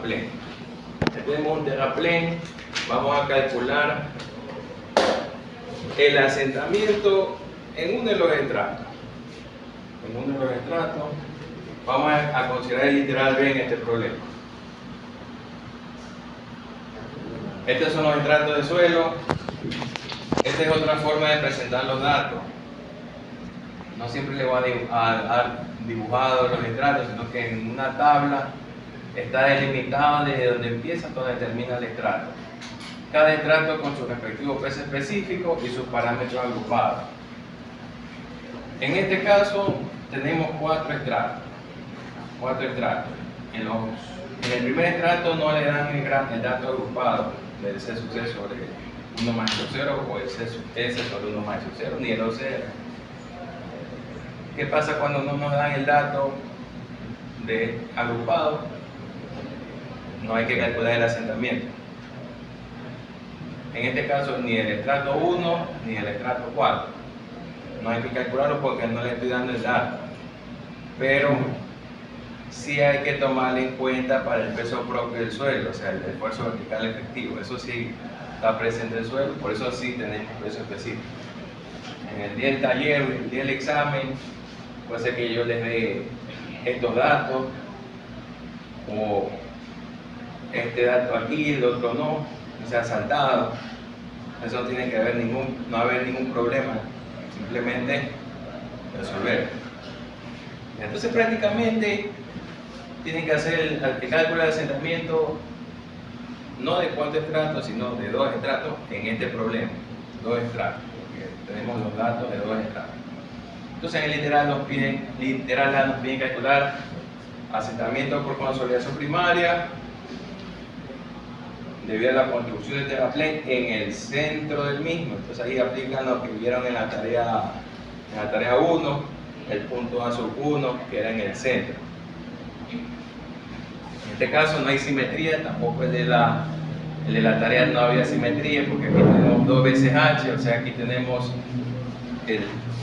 terraplén. Tenemos un terraplén, vamos a calcular el asentamiento en uno de los estratos. En uno de los estratos vamos a considerar el literal B en este problema. Estos son los estratos de suelo. Esta es otra forma de presentar los datos. No siempre le voy a dar dibujado los estratos, sino que en una tabla está delimitado desde donde empieza hasta donde termina el estrato. Cada estrato con su respectivo peso específico y sus parámetros agrupados. En este caso tenemos cuatro estratos. En el primer estrato no le dan el dato agrupado del C sub C sobre 1 más S 0 o el C sub S sobre 1 más S 0 ni el OCR. ¿Qué pasa cuando no nos dan el dato de agrupado? No hay que calcular el asentamiento. En este caso ni el estrato 1 ni el estrato 4. No hay que calcularlo porque no le estoy dando el dato. Pero sí hay que tomarlo en cuenta para el peso propio del suelo, o sea, el esfuerzo vertical efectivo. Eso sí está presente en el suelo, por eso sí tenemos peso específico. En el día del taller o el día del examen, puede ser que yo les dé estos datos, o este dato aquí, el otro no sea saltado. Eso no tiene que haber ningún problema, simplemente resolver. Entonces prácticamente tienen que hacer el cálculo de asentamiento no de 4 estratos, sino de 2 estratos en este problema. 2 estratos, porque tenemos los datos de 2 estratos. Entonces en el literal A nos piden calcular asentamiento por consolidación primaria debido a la construcción del terraplén en el centro del mismo. Entonces ahí aplican lo que vieron en la tarea 1, el punto A sub 1, que era en el centro. En este caso no hay simetría, tampoco el de la tarea no había simetría, porque aquí tenemos 2 veces H, o sea aquí tenemos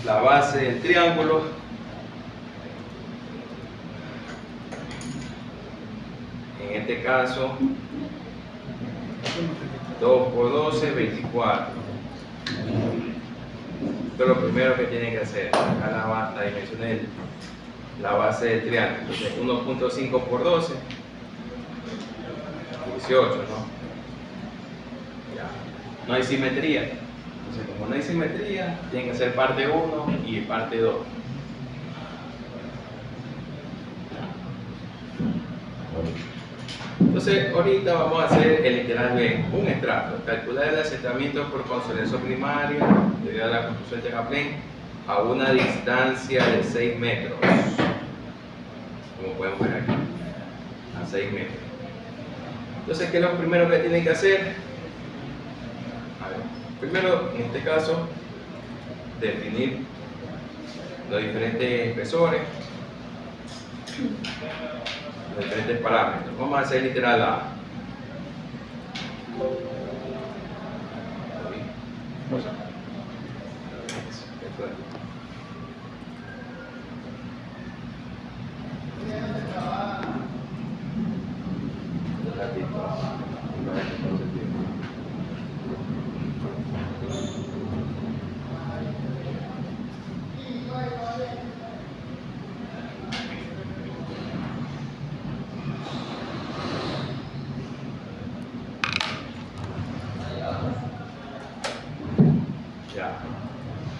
la base del triángulo. En este caso 2 por 12, 24. Esto es lo primero que tienen que hacer. Acá la dimensión de la base del triángulo. Entonces 1.5 por 12, 18, ¿no? Ya. No hay simetría. Entonces, como no hay simetría, tienen que hacer parte 1 y parte 2. Entonces, ahorita vamos a hacer el literal B, un estrato. Calcular el asentamiento por consolidación primaria debido a la construcción del terraplén a una distancia de 6 metros. Como pueden ver aquí, a 6 metros. Entonces, ¿qué es lo primero que tienen que hacer? Primero, en este caso, definir los diferentes espesores, los diferentes parámetros. Vamos a hacer literal A.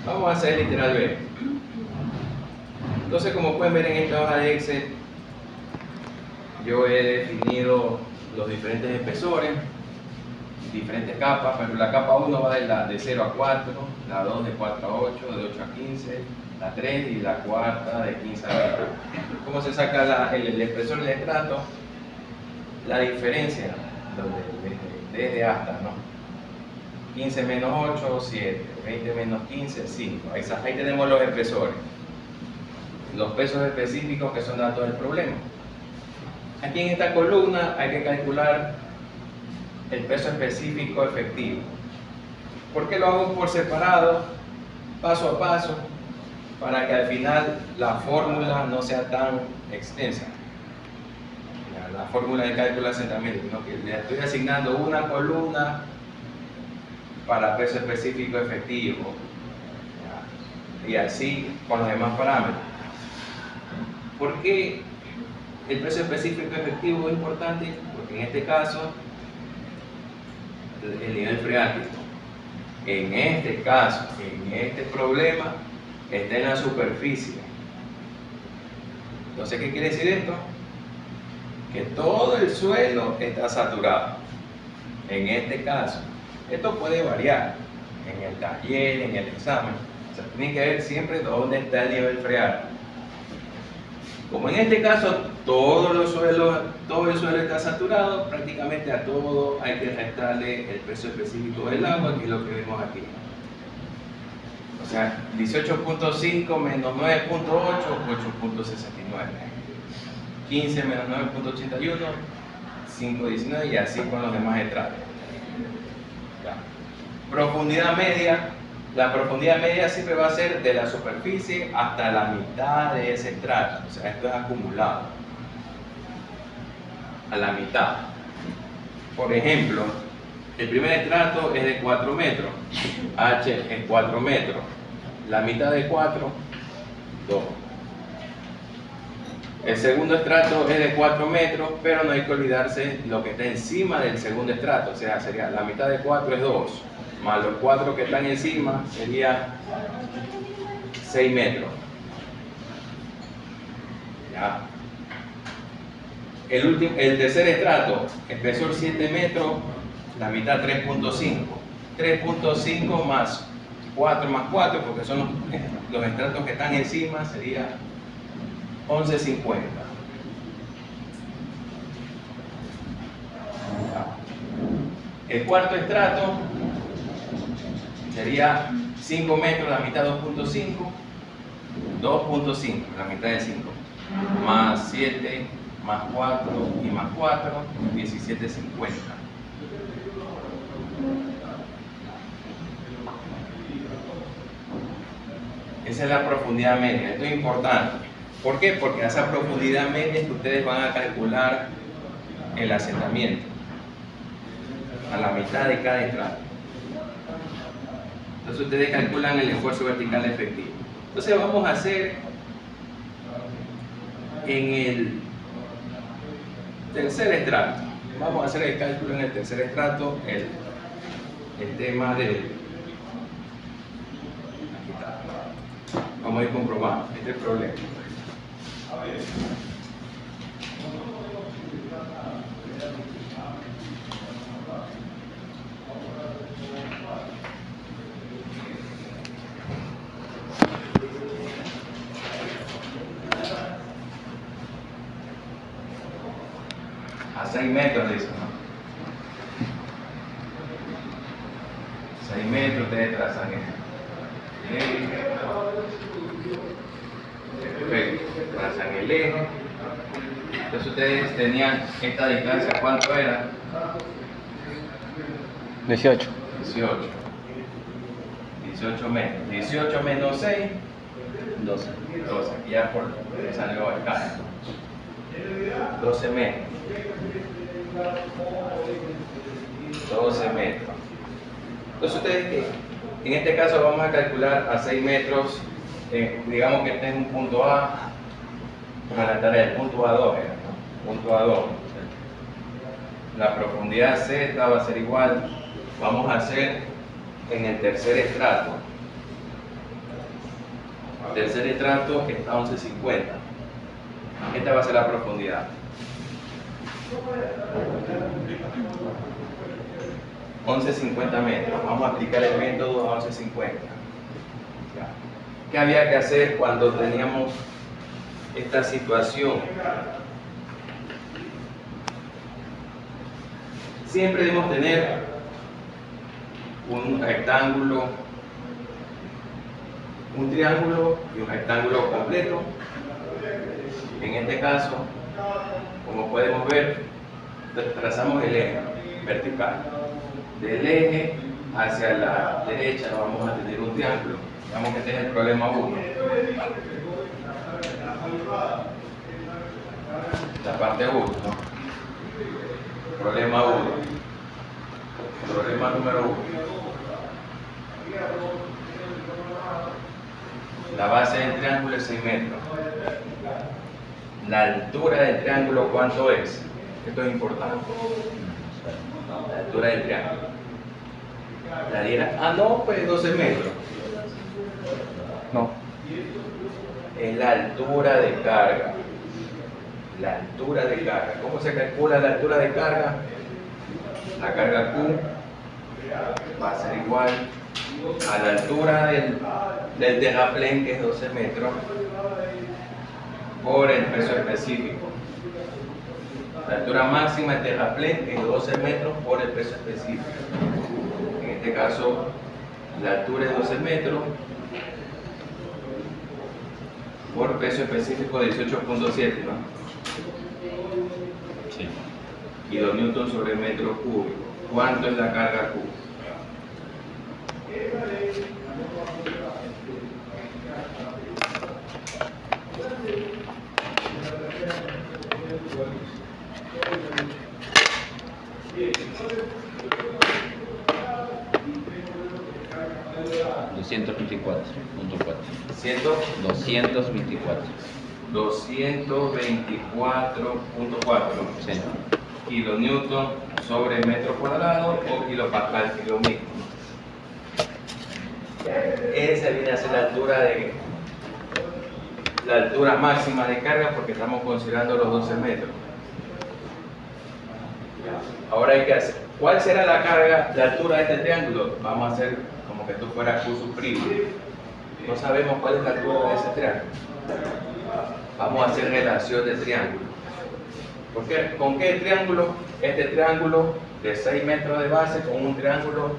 Vamos a hacer literal B. Entonces, como pueden ver en esta hoja de Excel, yo he definido los diferentes espesores, diferentes capas. Pero la capa 1 va de 0 a 4, la 2 de 4 a 8, de 8 a 15, la 3 y la cuarta de 15 a 20. ¿Cómo se saca el espesor del estrato? La diferencia desde hasta, ¿no? 15 menos 8, 7, 20 menos 15, 5. Ahí tenemos los espesores. Los pesos específicos que son datos del problema. Aquí en esta columna hay que calcular el peso específico efectivo. ¿Por qué lo hago por separado, paso a paso? Para que al final la fórmula no sea tan extensa. La fórmula de cálculo de asentamiento, sino que le estoy asignando una columna para peso específico efectivo, y así con los demás parámetros. ¿Por qué el peso específico efectivo es importante? Porque en este caso, el nivel freático, en este caso, en este problema, está en la superficie. Entonces, ¿qué quiere decir esto? Que todo el suelo está saturado. En este caso, esto puede variar en el taller, en el examen. O sea, tienen que ver siempre dónde está el nivel freático. Como en este caso todo el suelo está saturado, prácticamente a todo hay que restarle el peso específico del agua, que es lo que vemos aquí. O sea, 18.5 menos 9.8, 8.69. 15 menos 9.81, 5.19, y así con los demás estratos. Profundidad media. La profundidad media siempre va a ser de la superficie hasta la mitad de ese estrato. O sea, esto es acumulado a la mitad. Por ejemplo, el primer estrato es de 4 metros, H es 4 metros, la mitad de 4, 2. El segundo estrato es de 4 metros, pero no hay que olvidarse lo que está encima del segundo estrato. O sea, sería la mitad de 4 es 2, más los 4 que están encima sería 6 metros. ¿Ya? El tercer estrato, espesor 7 metros, la mitad 3.5. 3.5 más 4 más 4, porque son los estratos que están encima, sería 11.50. El cuarto estrato sería 5 metros, la mitad 2.5, 2.5, la mitad de 5, más 7, más 4 y más 4, 17.50. Esa es la profundidad media. Esto es importante. ¿Por qué? Porque a esa profundidad media es que ustedes van a calcular el asentamiento a la mitad de cada estrato. Entonces ustedes calculan el esfuerzo vertical efectivo. Entonces vamos a hacer en el tercer estrato. Vamos a hacer el cálculo en el tercer estrato, el tema del... Aquí está. Vamos a ir comprobando este problema. A 6 metros, dice, ¿no? 6 metros ustedes trazan el eje. Perfecto, trazan el eje. Entonces ustedes tenían esta distancia, ¿cuánto era? 18. 18 metros. 18 menos 6, 12. 12. Aquí ya por salió acá. 12 metros. 12 metros. Entonces ustedes, en este caso vamos a calcular a 6 metros, digamos que este es un punto A, para la tarea del punto A2, ¿no? Punto A2. La profundidad Z va a ser igual, vamos a hacer en el tercer estrato. El tercer estrato está a 11.50. Esta va a ser la profundidad. 11.50 metros. Vamos a aplicar el método a 11.50. ¿Qué había que hacer cuando teníamos esta situación? Siempre debemos tener un rectángulo, un triángulo y un rectángulo completo. En este caso, como podemos ver, trazamos el eje vertical. Del eje hacia la derecha vamos a tener un triángulo. Digamos que este es el problema 1. La parte 1, ¿no? Problema 1. Problema número 1. La base del triángulo es 6 metros. La altura del triángulo, ¿cuánto es? Esto es importante. La altura del triángulo. La diera, no, pues 12 metros. No. Es la altura de carga. La altura de carga. ¿Cómo se calcula la altura de carga? La carga Q va a ser igual a la altura del terraplén, que es 12 metros, por el peso específico. La altura máxima del terraplén es 12 metros por el peso específico. En este caso, la altura es 12 metros por peso específico 18.7, ¿no? Sí. Kilonewton sobre metro cúbico. ¿Cuánto es la carga Q? Ciento 224.4. 224.4 Sí. kilonewton sobre metro cuadrado o kilopascal kilómetro. Esa viene a ser la altura máxima de carga, porque estamos considerando los 12 metros. Ahora hay que hacer, ¿cuál será la carga, la altura de este triángulo? Vamos a hacer como que esto fuera Q sub primo. No sabemos cuál es la altura de ese triángulo. Vamos a hacer relación de triángulo. ¿Con qué triángulo? Este triángulo de 6 metros de base con un triángulo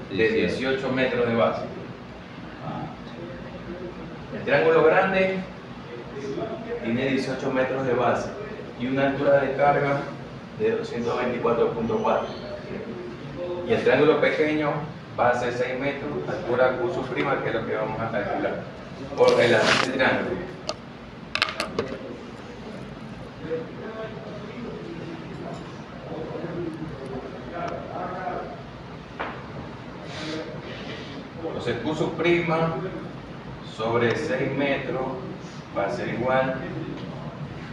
de 18 metros de base. El triángulo grande tiene 18 metros de base y una altura de carga de 224.4. Y el triángulo pequeño, base 6 metros, altura Q sub prima, que es lo que vamos a calcular por relación de triángulo. Entonces Q sub prima sobre 6 metros va a ser igual,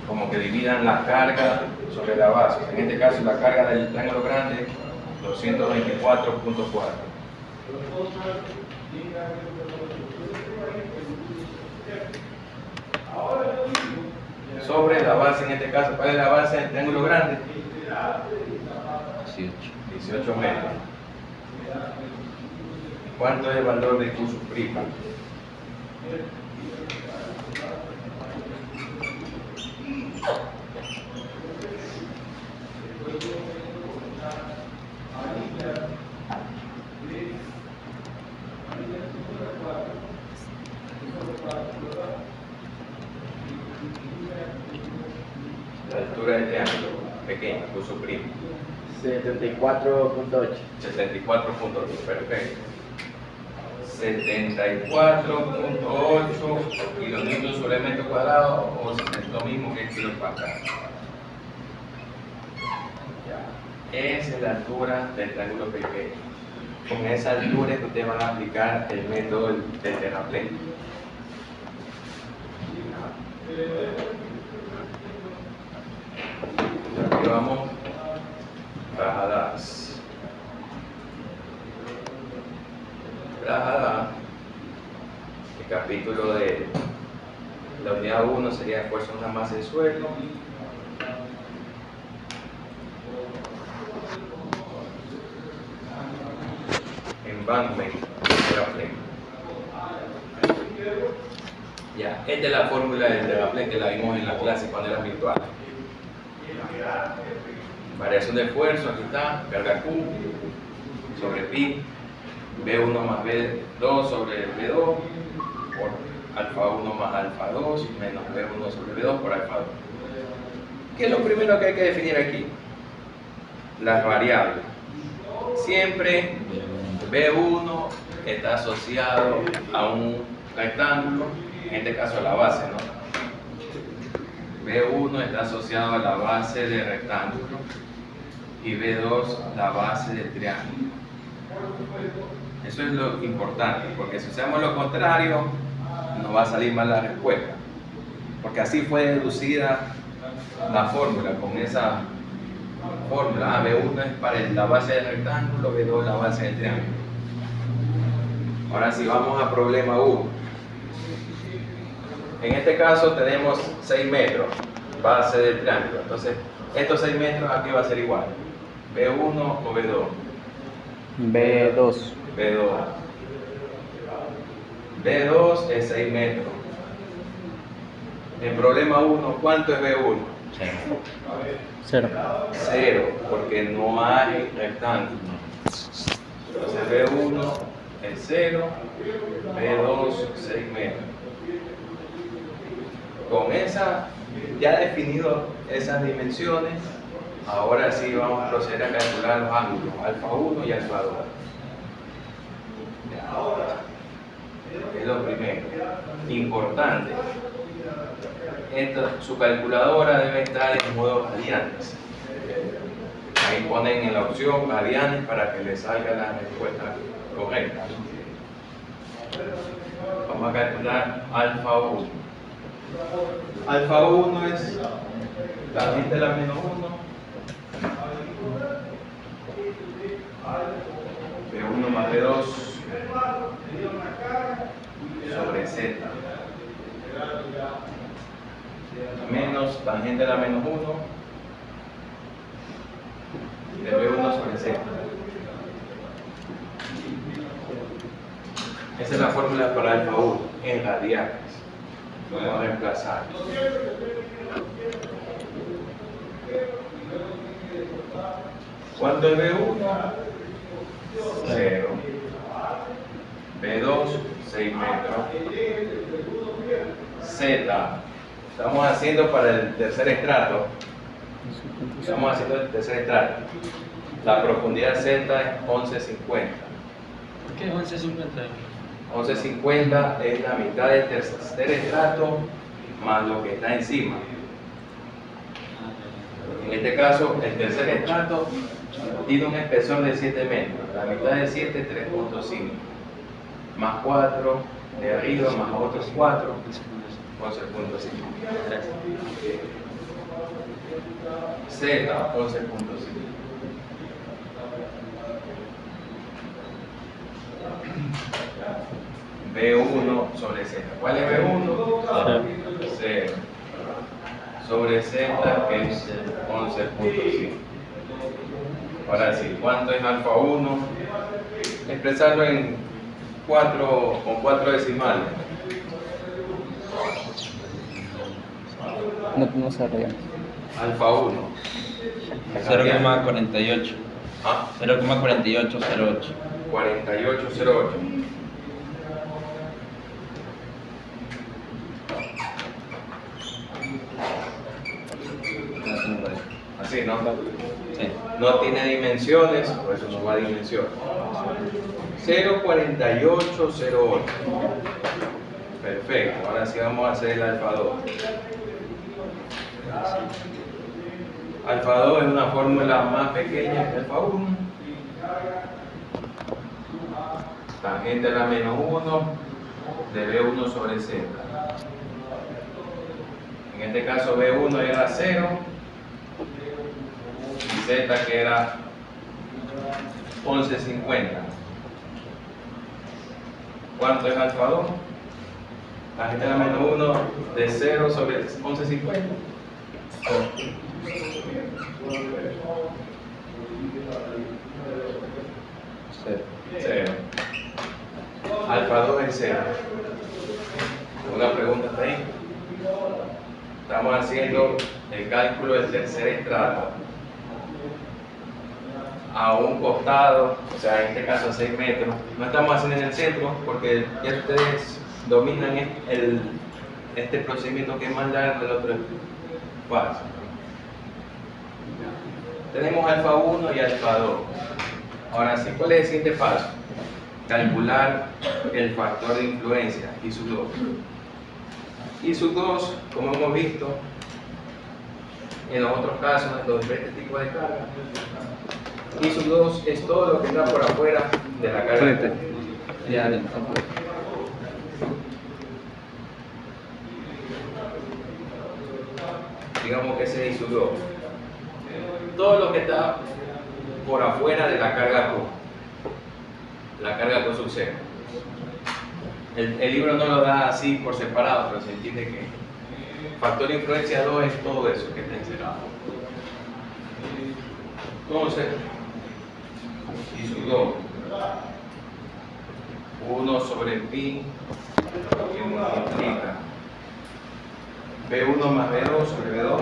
como que dividan la carga sobre la base. En este caso la carga del triángulo grande, 224.4. Sobre la base, en este caso, ¿cuál es la base del triángulo grande? 18 metros. ¿Cuánto es el valor de Q sub prima? La altura del triángulo pequeño, Q sub prima. 74.8. 74.2, perfecto. 74.8 kilonewton sobre metro cuadrado, o es lo mismo que kilopascal. Esa es la altura del triángulo pequeño. Con esa altura es que ustedes van a aplicar el método del terraplén. Aquí vamos bajadas. El capítulo de la unidad 1 sería esfuerzo en una masa de suelo. Embankment, terraplén. Ya, esta es la fórmula del terraplén que la vimos en la clase cuando era virtual. Variación de esfuerzo, aquí está, carga Q sobre pi, B1 más B2 sobre B2 por alfa 1 más alfa 2 menos B1 sobre B2 por alfa 2. ¿Qué es lo primero que hay que definir aquí? Las variables. Siempre B1 está asociado a un rectángulo, en este caso a la base, ¿no? B1 está asociado a la base del rectángulo y B2 la base del triángulo. Eso es lo importante, porque si usamos lo contrario, nos va a salir mal la respuesta. Porque así fue deducida la fórmula, con esa fórmula. B1 es para la base del rectángulo, B2 la base del triángulo. Ahora sí, vamos a problema 1. En este caso tenemos 6 metros, base del triángulo. Entonces, estos 6 metros aquí va a ser igual. B1 o B2. B2. B2. B2 es 6 metros. En problema 1, ¿cuánto es B1? 0. 0, porque no hay rectángulo. Entonces B1 es 0, B2 6 metros. Con esa, ya definido esas dimensiones, ahora sí vamos a proceder a calcular los ángulos, alfa 1 y alfa 2. Es lo primero. Importante. Su calculadora debe estar en modo radianes. Ahí ponen en la opción radianes para que les salga la respuesta correcta. Vamos a calcular alfa 1. Alfa 1 es tangente a la menos 1. B1 más B2 sobre Z. Menos tangente a la menos 1 de B1 sobre Z. Esa es la fórmula para alfa 1 en radianes. Vamos a reemplazar. ¿Cuánto es B1? 0. B2, 6 metros. Z. Estamos haciendo para el tercer estrato. Estamos haciendo el tercer estrato. La profundidad Z es 1150. ¿Qué es 1150? 1150 es la mitad del tercer estrato más lo que está encima. En este caso, el tercer estrato tiene un espesor de 7 metros. La mitad de 7 es 3.5. Más 4 de arriba, más otros 4, 11.5. Z, 11.5. B1 sobre Z. ¿Cuál es B1? 0. Sobre Z, que es 11.5. Ahora sí, ¿cuánto es alfa 1? Expresarlo en con 4 decimales. No se rían. Alfa 1. 0,48. ¿Ah? 0,4808. 4808. Así, ¿no? Sí. No tiene dimensiones, por eso no va a dimensión. 0,4808. Perfecto, ahora sí vamos a hacer el alfa 2. Alfa 2 es una fórmula más pequeña que alfa 1. Tangente a la menos 1 de B1 sobre Z. En este caso B1 era 0 y Z que era 11.50. ¿Cuánto es alfa 2? Tangente a la menos 1 de 0 sobre 11.50. 0. Alfa 2 es 0. ¿Una pregunta hasta ahí? Estamos haciendo el cálculo del tercer estrato a un costado, o sea, en este caso a 6 metros. No estamos haciendo en el centro porque ya ustedes dominan este procedimiento que es más largo, el otro es fácil. Tenemos alfa 1 y alfa 2. Ahora sí, ¿cuál es el siguiente paso? Calcular el factor de influencia, I sub 2. I sub 2, como hemos visto, en los otros casos, en los diferentes tipos de carga. Y sub 2 es todo lo que está por afuera de la carga. Ya, Digamos que ese es I sub 2. Todo lo que está por afuera de la carga Q. La carga Q sub 0. El libro no lo da así por separado, pero se entiende que factor de influencia 2 es todo eso que está encerrado. Entonces, I sub 2, 1 sobre pi, que multiplica B1 más B2 sobre B2,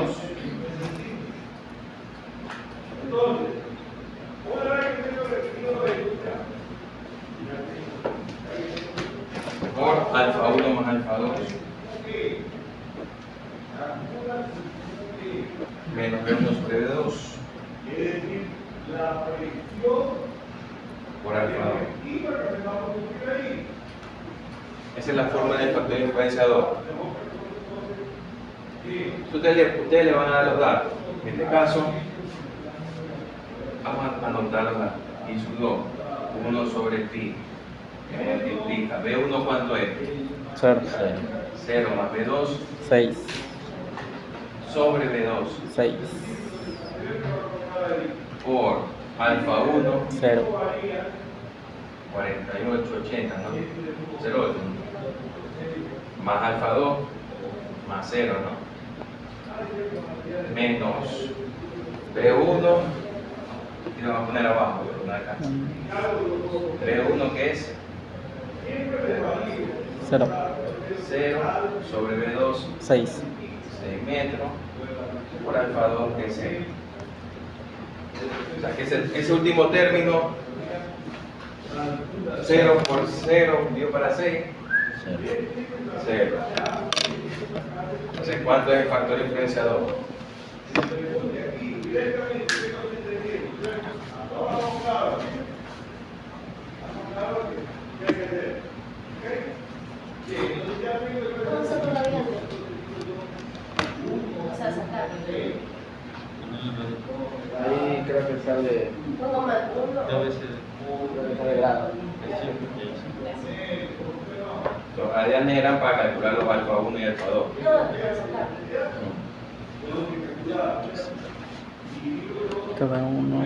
por alfa 1 más alfa 2 menos B1 sobre B2 por alfa 2. Esa es la forma del factor de influencia 2. Ustedes le van a dar los datos. En este caso, vamos a anotar los datos. I sub 2, 1 sobre pi, que multiplica. B1 ¿cuánto es? 0. 0 más B2 6. sobre B2 6. por alfa 1, 0. 48, 80, ¿no? 0,8, más alfa 2, más 0, ¿no? Menos B1, y lo vamos a poner abajo, voy a poner acá. B1 que es 0. 0 sobre B2, 6. 6 metros, por alfa 2 que es 0. O sea que ese último término, 0 por 0 dividido para 6, 0. Entonces, ¿cuánto es el factor de influencia 2? Vamos a por la variante. O sea, sacar. Ahí creo que sale 1 más 1. grado. Los radianes eran para calcular los alfa 1 y alfa 2. No, para sacar. Cada uno.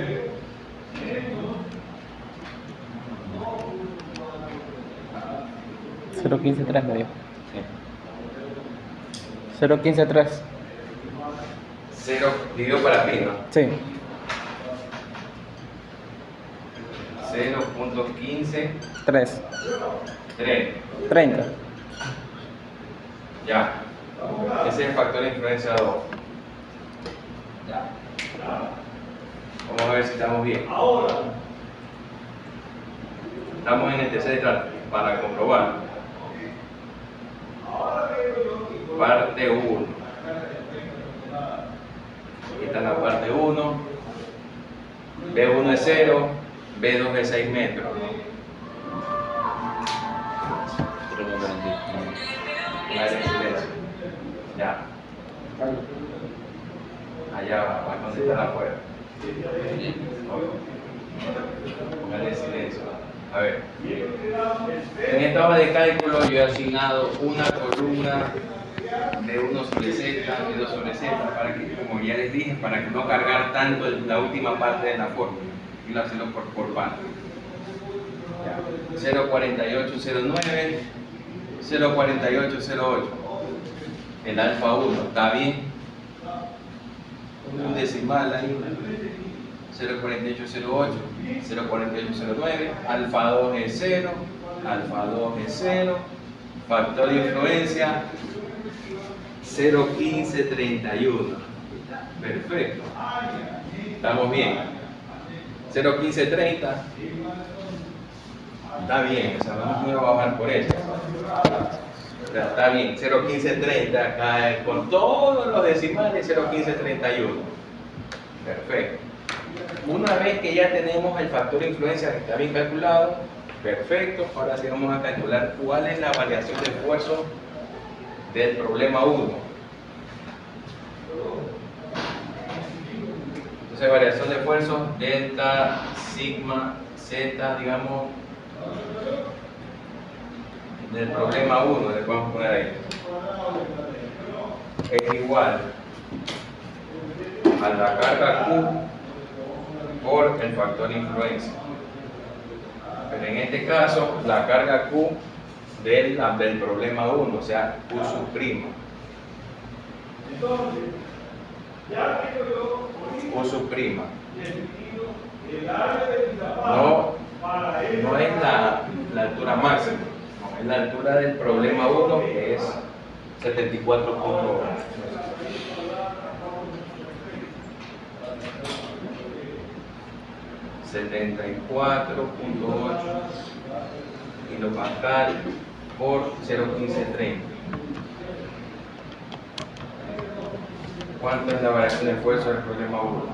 Cero 15 3 me dio. 0 15 3. 0 dividido para pi, ¿no? Sí. 0.15 3. 3. 30. Ya. Ese es el factor de influencia 2. Ya. Vamos a ver si estamos bien. Estamos en el tercer estrato para comprobar. Parte 1. Aquí está la parte 1. B1 es 0. B2 es 6 metros. La silencio. Ya. Allá va donde está afuera. Póngale silencio. A ver. En esta hoja de cálculo yo he asignado una columna de 1 sobre z, de 2 sobre z, para que, como ya les dije, para que no cargar tanto la última parte de la fórmula y lo hacerlo por parte. 0.4809, 0.4808. El alfa 1 está bien. Un decimal ahí. 0.4808, 0.4809. Alfa 2 es 0. Alfa 2 es 0. Factor de influencia 0.1531. Perfecto. Estamos bien. 0.1530. Está bien, o sea, no me voy a bajar por eso. O sea, está bien, 0.1530 acá con todos los decimales, 0.1531. Perfecto. Una vez que ya tenemos el factor de influencia que está bien calculado, perfecto, ahora sí vamos a calcular cuál es la variación de esfuerzo del problema 1. Entonces, variación de esfuerzo, delta, sigma, z, digamos, del problema 1, le podemos poner ahí, es igual a la carga Q por el factor de influencia. Pero en este caso, la carga Q del problema 1, o sea, Q sub prima. Q sub prima. No es la altura máxima, no, es la altura del problema 1, que es 74.8. kilopascal por 0.1530. ¿Cuánto es la variación de esfuerzo del problema 1?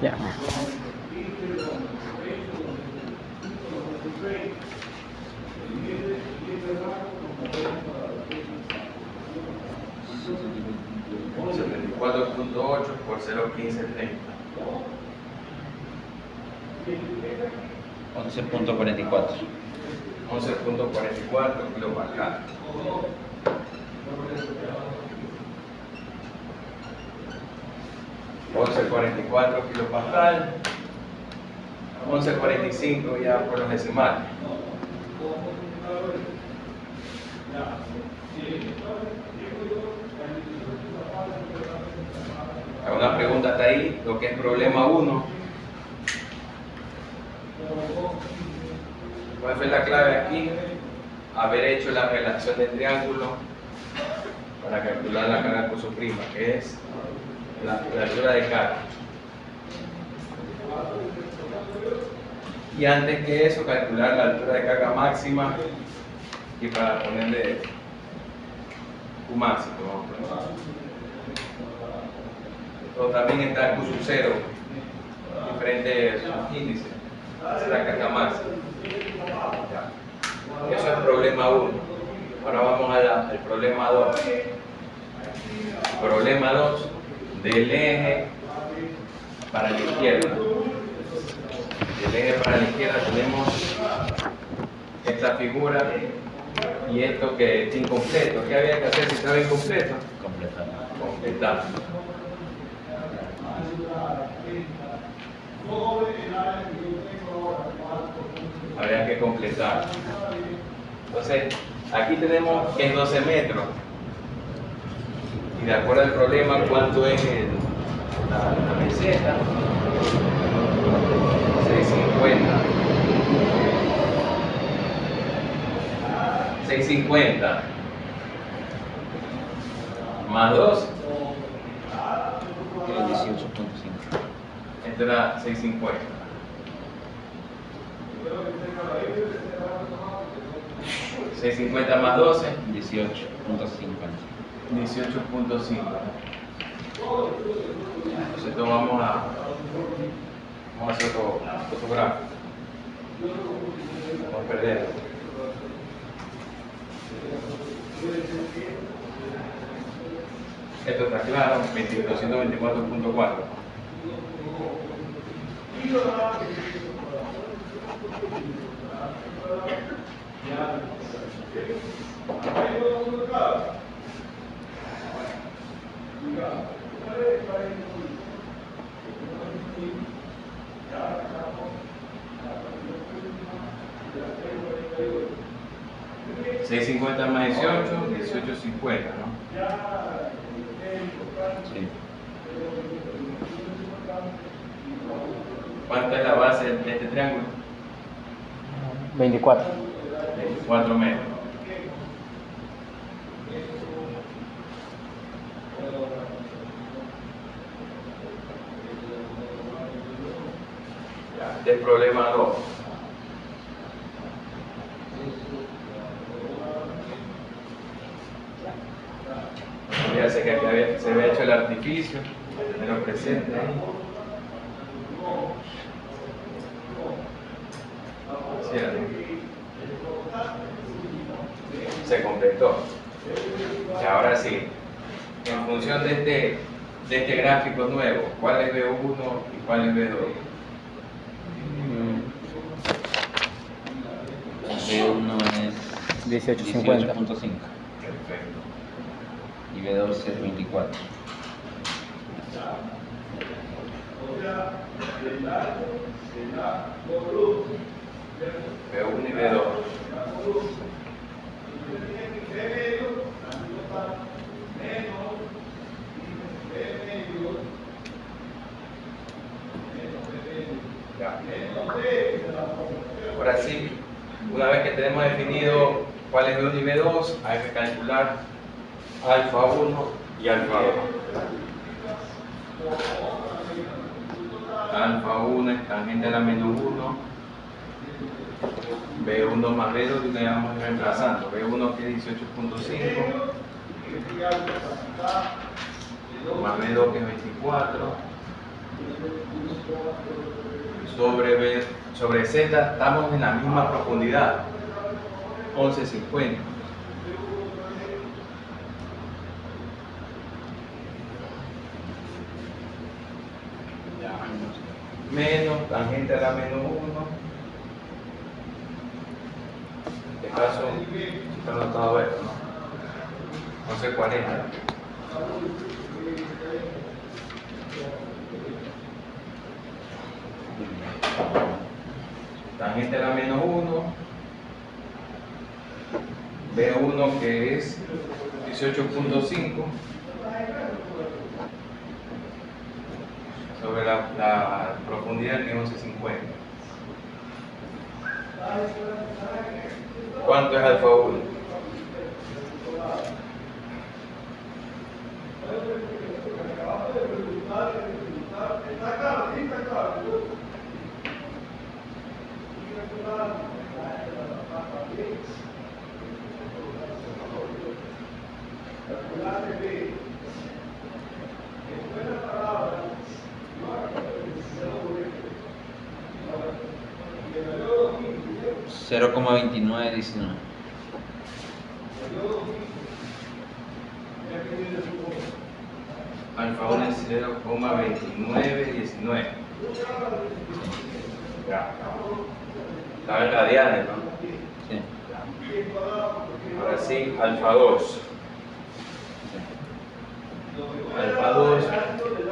Ya. Por 74.8 por 0.1530. 11.44. 11.44 kilopascal. kilopascal, 11.45 ya por los decimales. Una pregunta hasta ahí, lo que es problema 1. ¿Cuál fue la clave aquí? Haber hecho la relación de triángulo para calcular la carga Q sub prima, que es la altura de carga. Y antes que eso, calcular la altura de carga máxima y para ponerle Q máximo. Pero también está Q sub 0, diferentes índices. Esa es la carga máxima. Ya. Eso es problema 1. Ahora vamos al problema 2. Problema 2 del eje para la izquierda. Del eje para la izquierda tenemos esta figura y esto que es incompleto. ¿Qué había que hacer si estaba incompleto? Completar. Habría que completar. Entonces, aquí tenemos que es 12 metros. Y de acuerdo al problema, ¿cuánto es la meseta? 650. 650 más 2. 18.5. Esto era 650. ¿650 más 12? 18.50. 18.5. Entonces esto vamos a hacer otro gráfico. Vamos a perder. Esto está claro, 224.4. ¿650 más 18? 18.50, ¿no? Sí. ¿Cuánta es la base de este triángulo? 24. 24 metros. Ya, este es problema 2. Fíjense que aquí se había hecho el artificio, tenerlo presente ahí. ¿Cierto? Se completó. Y ahora sí, en función de este gráfico nuevo, ¿cuál es B1 y cuál es B2? B1 es 18.50. 18.5 Perfecto. y B2 es 24. B1 y B2. Ya. Ahora sí, una vez que tenemos definido cuál es B1 y B2, hay que calcular alfa 1 y alfa 2. Alfa 1 es tangente a la menos 1. B1 más B2 y le vamos reemplazando. B1 que es 18.5 más B2 que es 24 sobre Z estamos en la misma profundidad, 11.50. Menos tangente a la menos 1. En este caso, está anotado esto, ¿no? 11.40. Tangente a la menos 1. B1 que es 18.5 sobre la profundidad que es 11.50. ¿Cuánto es alfa 1? Cero coma 2919. Alfa 1 es 0,2919. Ya. Está en radianes, ¿no? Sí. Ahora sí, alfa 2. Alfa 2,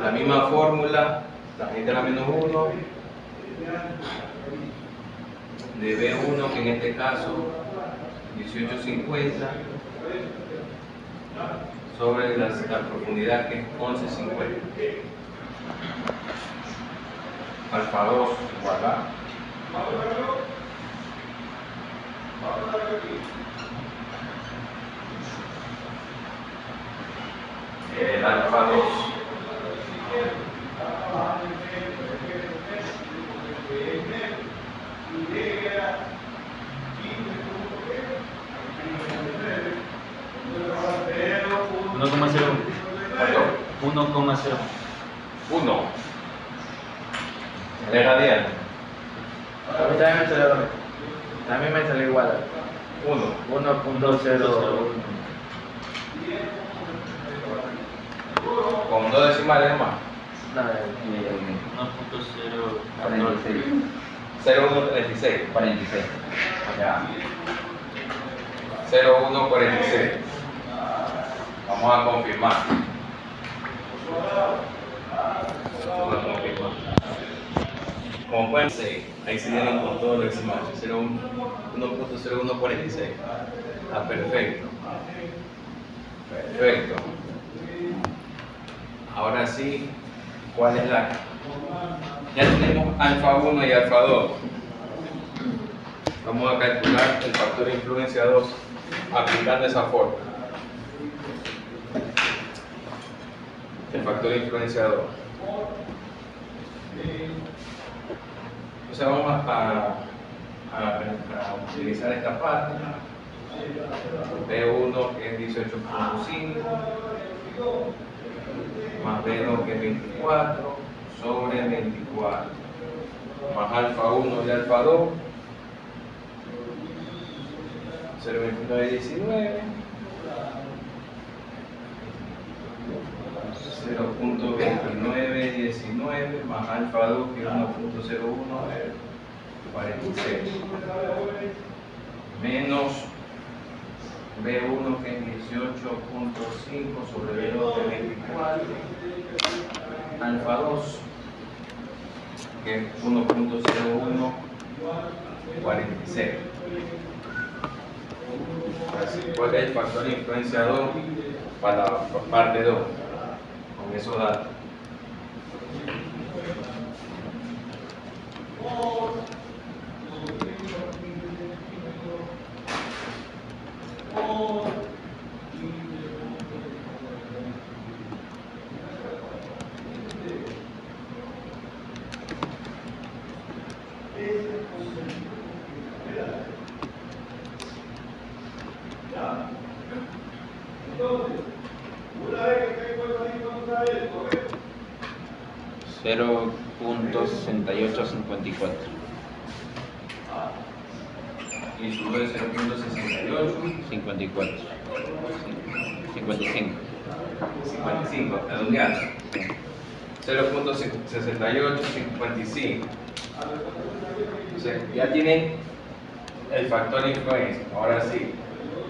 la misma fórmula, tangente a la menos 1, de B1, que en este caso 18.50, sobre la profundidad que es 11.50. Alfa 2 igual a el alfa 2 1 de radial. A mí también me salió, también me salió igual. 1.01. Con dos decimales más. No, 0,136. 46. Ya. 0,146. Vamos a confirmar. Vamos a confirmar. Como pueden ver, ahí se dieron con todos los decimales. 1.0146. Está perfecto. Perfecto. Ahora sí, ¿cuál es la? Ya tenemos alfa 1 y alfa 2. Vamos a calcular el factor de influencia 2 aplicando esa fórmula. El factor de influencia 2. Entonces vamos a utilizar esta parte. B1 que es 18.5 más B2 que es 24 sobre 24 más alfa 1 y alfa 2 0,2919 0.2919 más alfa 2 que es 1.0146 menos B1 que es 18.5 sobre B2 que es 24 alfa 2 que es 1.0146. Así, ¿cuál es el factor de influencia 2 para la parte 2? Con esos datos. Cero punto 6854. Y sube de 0.68, 54. 55. 55, redondeando. 0.68, 55. Entonces, ya tienen el factor de influencia. Ahora sí,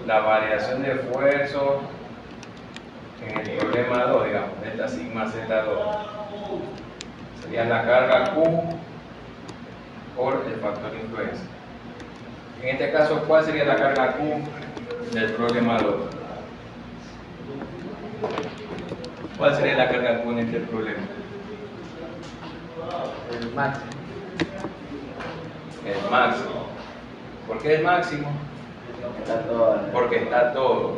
la variación de esfuerzo en el problema 2, digamos, delta sigma Z2, sería la carga Q por el factor de influencia. En este caso, ¿cuál sería la carga Q del problema 2? ¿Cuál sería la carga Q en este problema? El máximo. El máximo. ¿Por qué el máximo? Está todo. Porque está todo.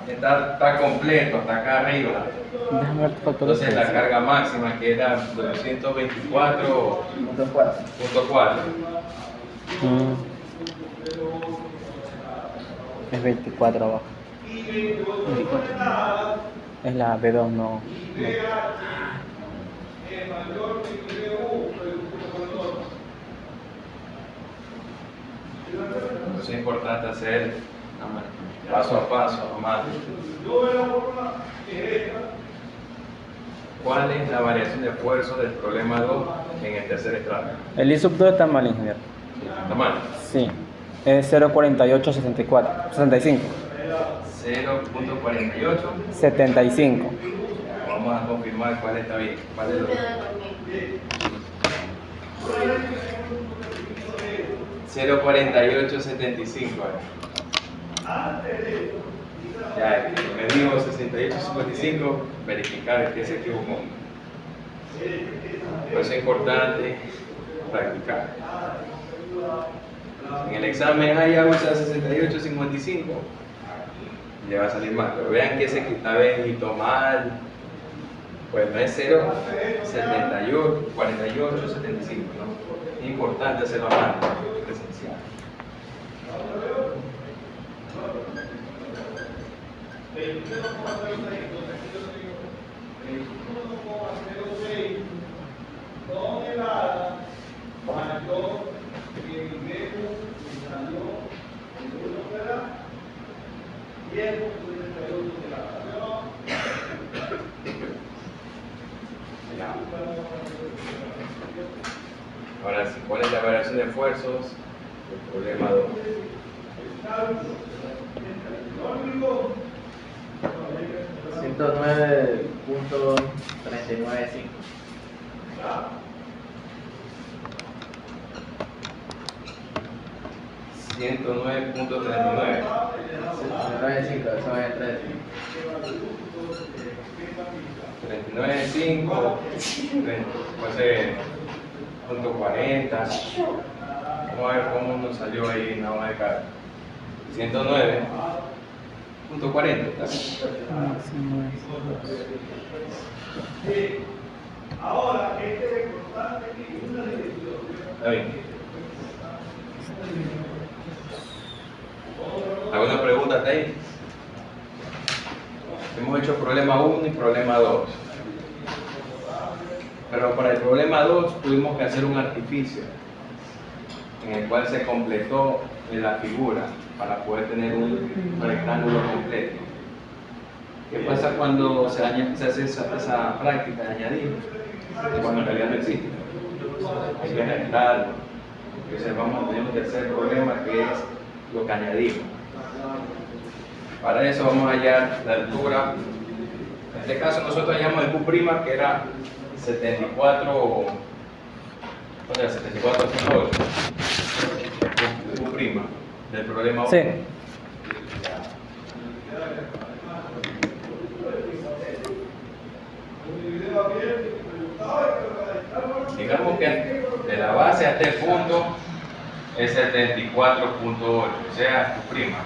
Está completo, hasta acá arriba. Déjame ver tu factor de Entonces la influencia. carga máxima que era 224.4. 4. Es 24 abajo. 24. Es la B2, no. Es importante hacer paso a paso, nomás. ¿Cuál es la variación de esfuerzo del problema 2 en el tercer estrato? El I sub 2 está mal, ingeniero. ¿Está mal? Sí. Es 0.4864. 65. 0.48. 75. Vamos a confirmar cuál está bien. ¿Cuál es Me el da conmigo. 0.4875? Ya, me dijo 68.55, verificar que se equivocó. Por eso es importante practicar. En el examen ya usa 68.55, le va a salir mal, pero vean que ese que está bendito mal, pues no es 0.78, 48.75, ¿no? Es importante hacerlo mal, es esencial. Ahora sí, ¿cuál es la variación de esfuerzos del problema 2? $109.395. 109.39. 95, eso es 3. 39.5, puede ser .40. Vamos a ver cómo nos salió ahí en la hoja de cálculo. 109.40. ¿Está bien? ¿Alguna pregunta hasta ahí? Hemos hecho problema 1 y problema 2. Pero para el problema 2 tuvimos que hacer un artificio en el cual se completó la figura para poder tener un rectángulo completo. ¿Qué pasa cuando se hace esa práctica de añadir? Cuando en realidad no existe. Hay que arreglarlo. Entonces vamos a tener un tercer problema que es lo que añadimos. Para eso vamos a hallar la altura. En este caso nosotros hallamos el Q' que era 74, o sea, 74.8. Q' del problema 1. Sí. Digamos que de la base hasta el punto es 74.8, o sea, tu prima.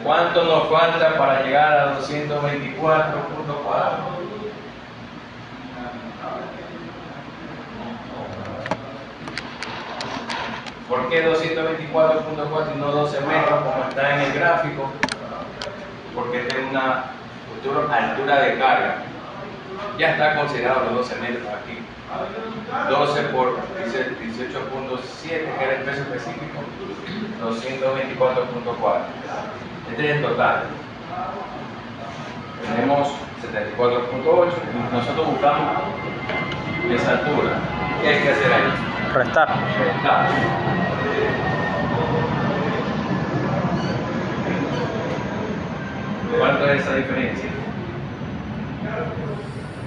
¿Cuánto nos falta para llegar a 224.4? ¿Por qué 224.4 y no 12 metros como está en el gráfico? Porque tiene una altura de carga. Ya está considerado los 12 metros aquí. 12 por 18.7, que era el peso específico, 224.4. Este es el total. Tenemos 74.8 y nosotros buscamos esa altura. ¿Qué hay que hacer ahí? Restar. Restar. ¿Cuánto es esa diferencia?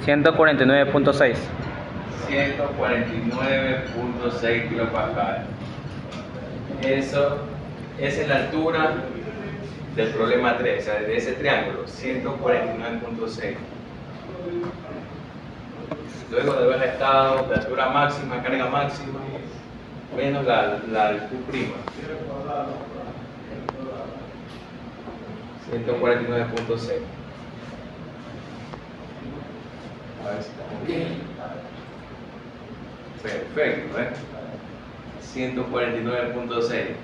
149.6. 149.6 kilopascal. Esa es la altura del problema 3, o sea, de ese triángulo, 149.6. Luego de haber estado la altura máxima, carga máxima, menos la Q'. 149.6. A ver si estamos bien. Perfecto, ¿eh? 149.6.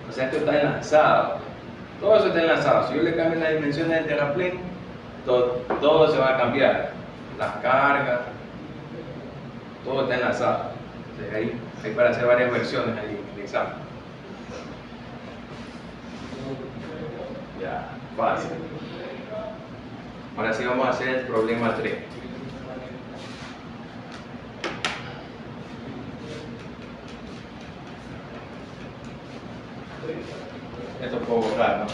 O sea, esto está enlazado. Todo eso está enlazado. Si yo le cambio las dimensiones del terraplén, todo se va a cambiar. Las cargas, todo está enlazado. Entonces, hay para hacer varias versiones ahí en el examen. Ya, fácil. Ahora sí vamos a hacer el problema 3. Esto puedo borrar, ¿no?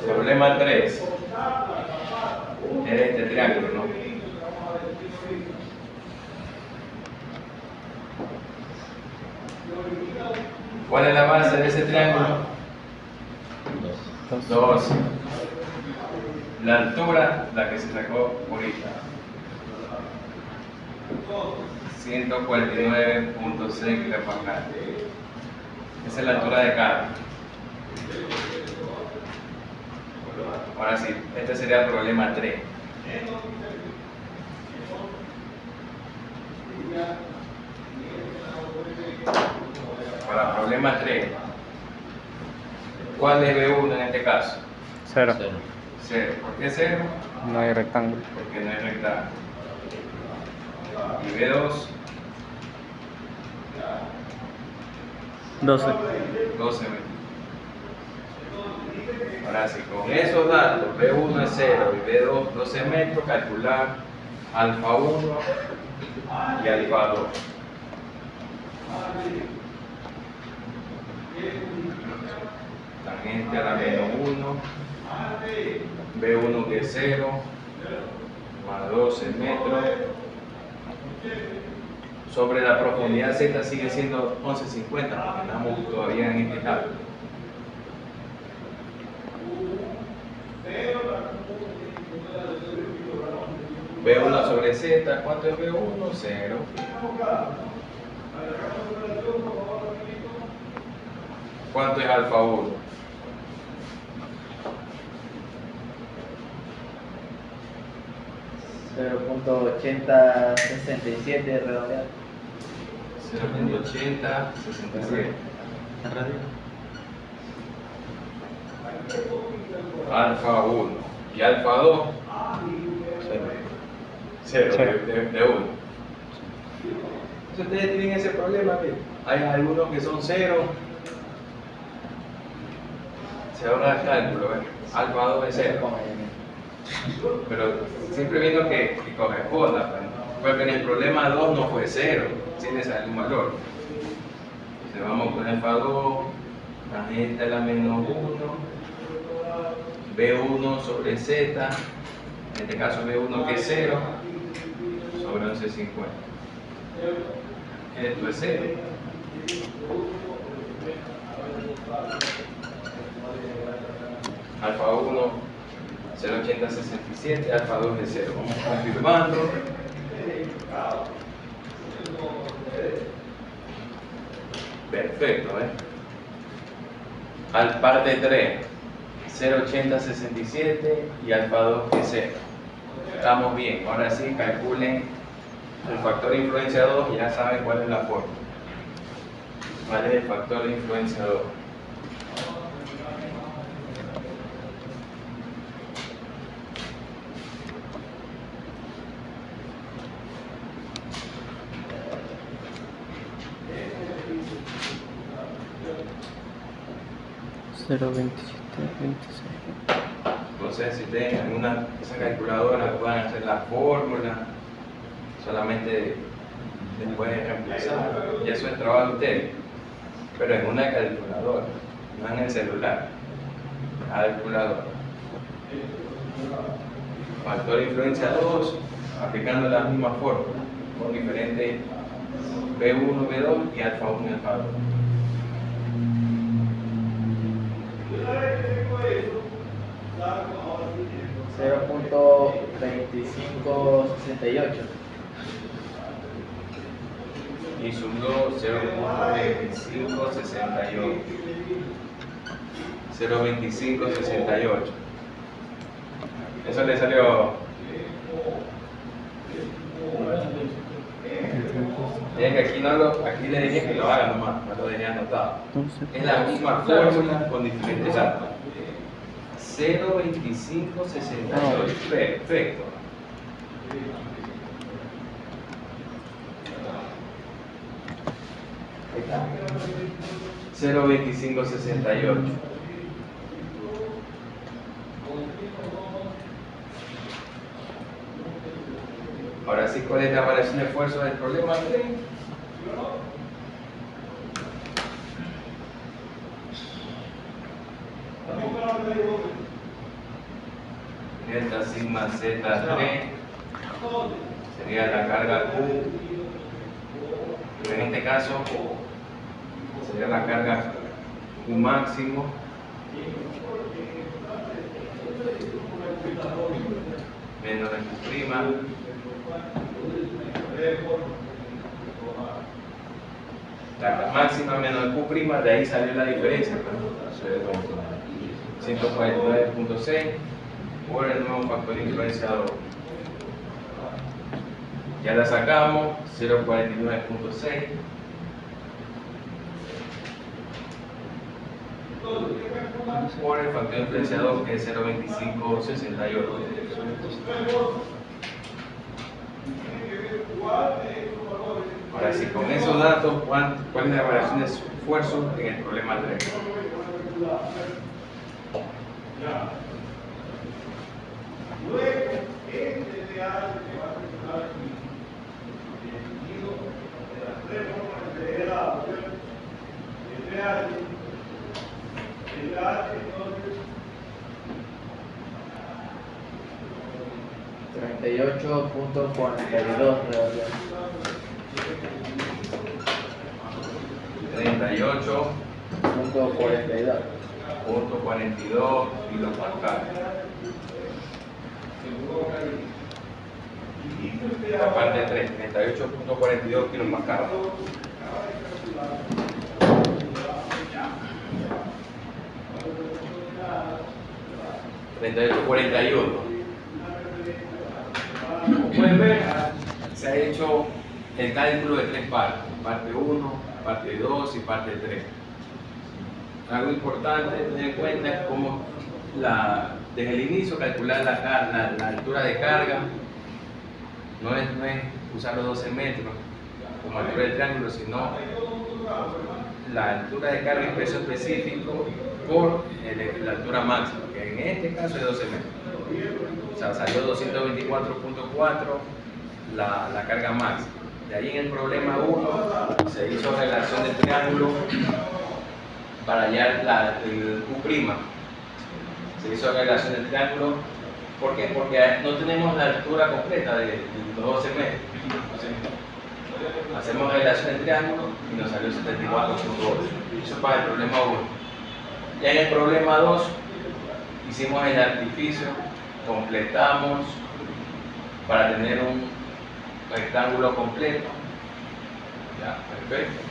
Problema 3. Es este triángulo, ¿no? ¿Cuál es la base de ese triángulo? 12. La altura, la que se sacó ahorita. 149.6 kilopascal. Esa es la altura de carga. Ahora sí, este sería el problema 3. Para el problema 3, ¿cuál es B1 en este caso? 0. 0. ¿Por qué 0? No hay rectángulo. Porque no hay rectángulo. Y B2, 12. 12 metros. Ahora sí, con esos datos, B1 es 0 y B2 12 metros, calcular alfa 1 y alfa 2. Tangente a la menos 1, B1 que es 0, más 12 metros. Sobre la profundidad Z sigue siendo 11.50, porque estamos todavía en este cálculo. B1 sobre Z, ¿cuánto es B1? 0. ¿Cuánto es alfa 1? 0.8067 redondeado. 0.8067. En radio. alfa 1 y alfa 2, 0 Cero. de 1. Si ustedes tienen ese problema, hay algunos que son 0, se ahorra el cálculo, alfa 2 es 0. Pero siempre viendo que corresponda, pues, porque en el problema 2 no fue 0, sí le sale un valor. Entonces vamos con alfa 2, tangente a la menos 1, B1 sobre Z, en este caso B1 que es 0, sobre 11,50. Esto es 0. Alfa 1, 0,8067, alfa 2 es 0. Vamos confirmando. Perfecto, Al parte 3, 0,8067 y alfa 2 es 0. Estamos bien. Ahora sí, calculen el factor de influencia 2 y ya saben cuál es la forma. ¿Cuál es el factor de influencia 2? Cero 27, 26. Entonces, si tienen esa calculadora, pueden hacer la fórmula, solamente después de reemplazar, y eso es trabajo de ustedes, pero en una calculadora, no en el celular, calculadora. Factor de influencia 2, aplicando la misma fórmula, con diferentes B1, B2 y alfa 1 y alfa 2. .2568. Y sumó 0.2568. 0.2568. Eso le salió. Miren que aquí le dije que lo haga nomás, no lo tenía anotado. Es la misma fórmula con diferentes datos. 0.2568. Perfecto. Ahí está. 0.2568. Ahora sí, ¿cuál es la variación de esfuerzo del problema? Delta sigma Z3 sería la carga Q. En este caso sería la carga Q máximo menos el Q prima la máxima menos el Q prima, de ahí salió la diferencia, 149.6 por el nuevo factor influenciador. Ya la sacamos, 0.49.6 por el factor influenciador que es 0.2568. Ahora sí, con esos datos, ¿cuál es la variación de esfuerzo en el problema 3? $38.42 redondeado. 38.42 kilopascales. La parte 3, 38.42 kilopascales. Como pueden ver, se ha hecho el cálculo de 3 partes, parte 1, parte 2 y parte 3. algo importante de tener en cuenta es cómo desde el inicio calcular la altura de carga. No es usar los 12 metros como altura del triángulo, sino la altura de carga en peso específico por la altura máxima, que en este caso es 12 metros. O sea, salió 224.4 la carga máxima. De ahí en el problema 1 se hizo relación de triángulo para hallar el Q'. Se hizo relación de triángulo. ¿Por qué? Porque no tenemos la altura completa de los 12 metros. Entonces, hacemos relación de triángulo y nos salió 74.8. Eso es para el problema 1. Ya en el problema 2 hicimos el artificio, completamos para tener un rectángulo completo. Ya, perfecto.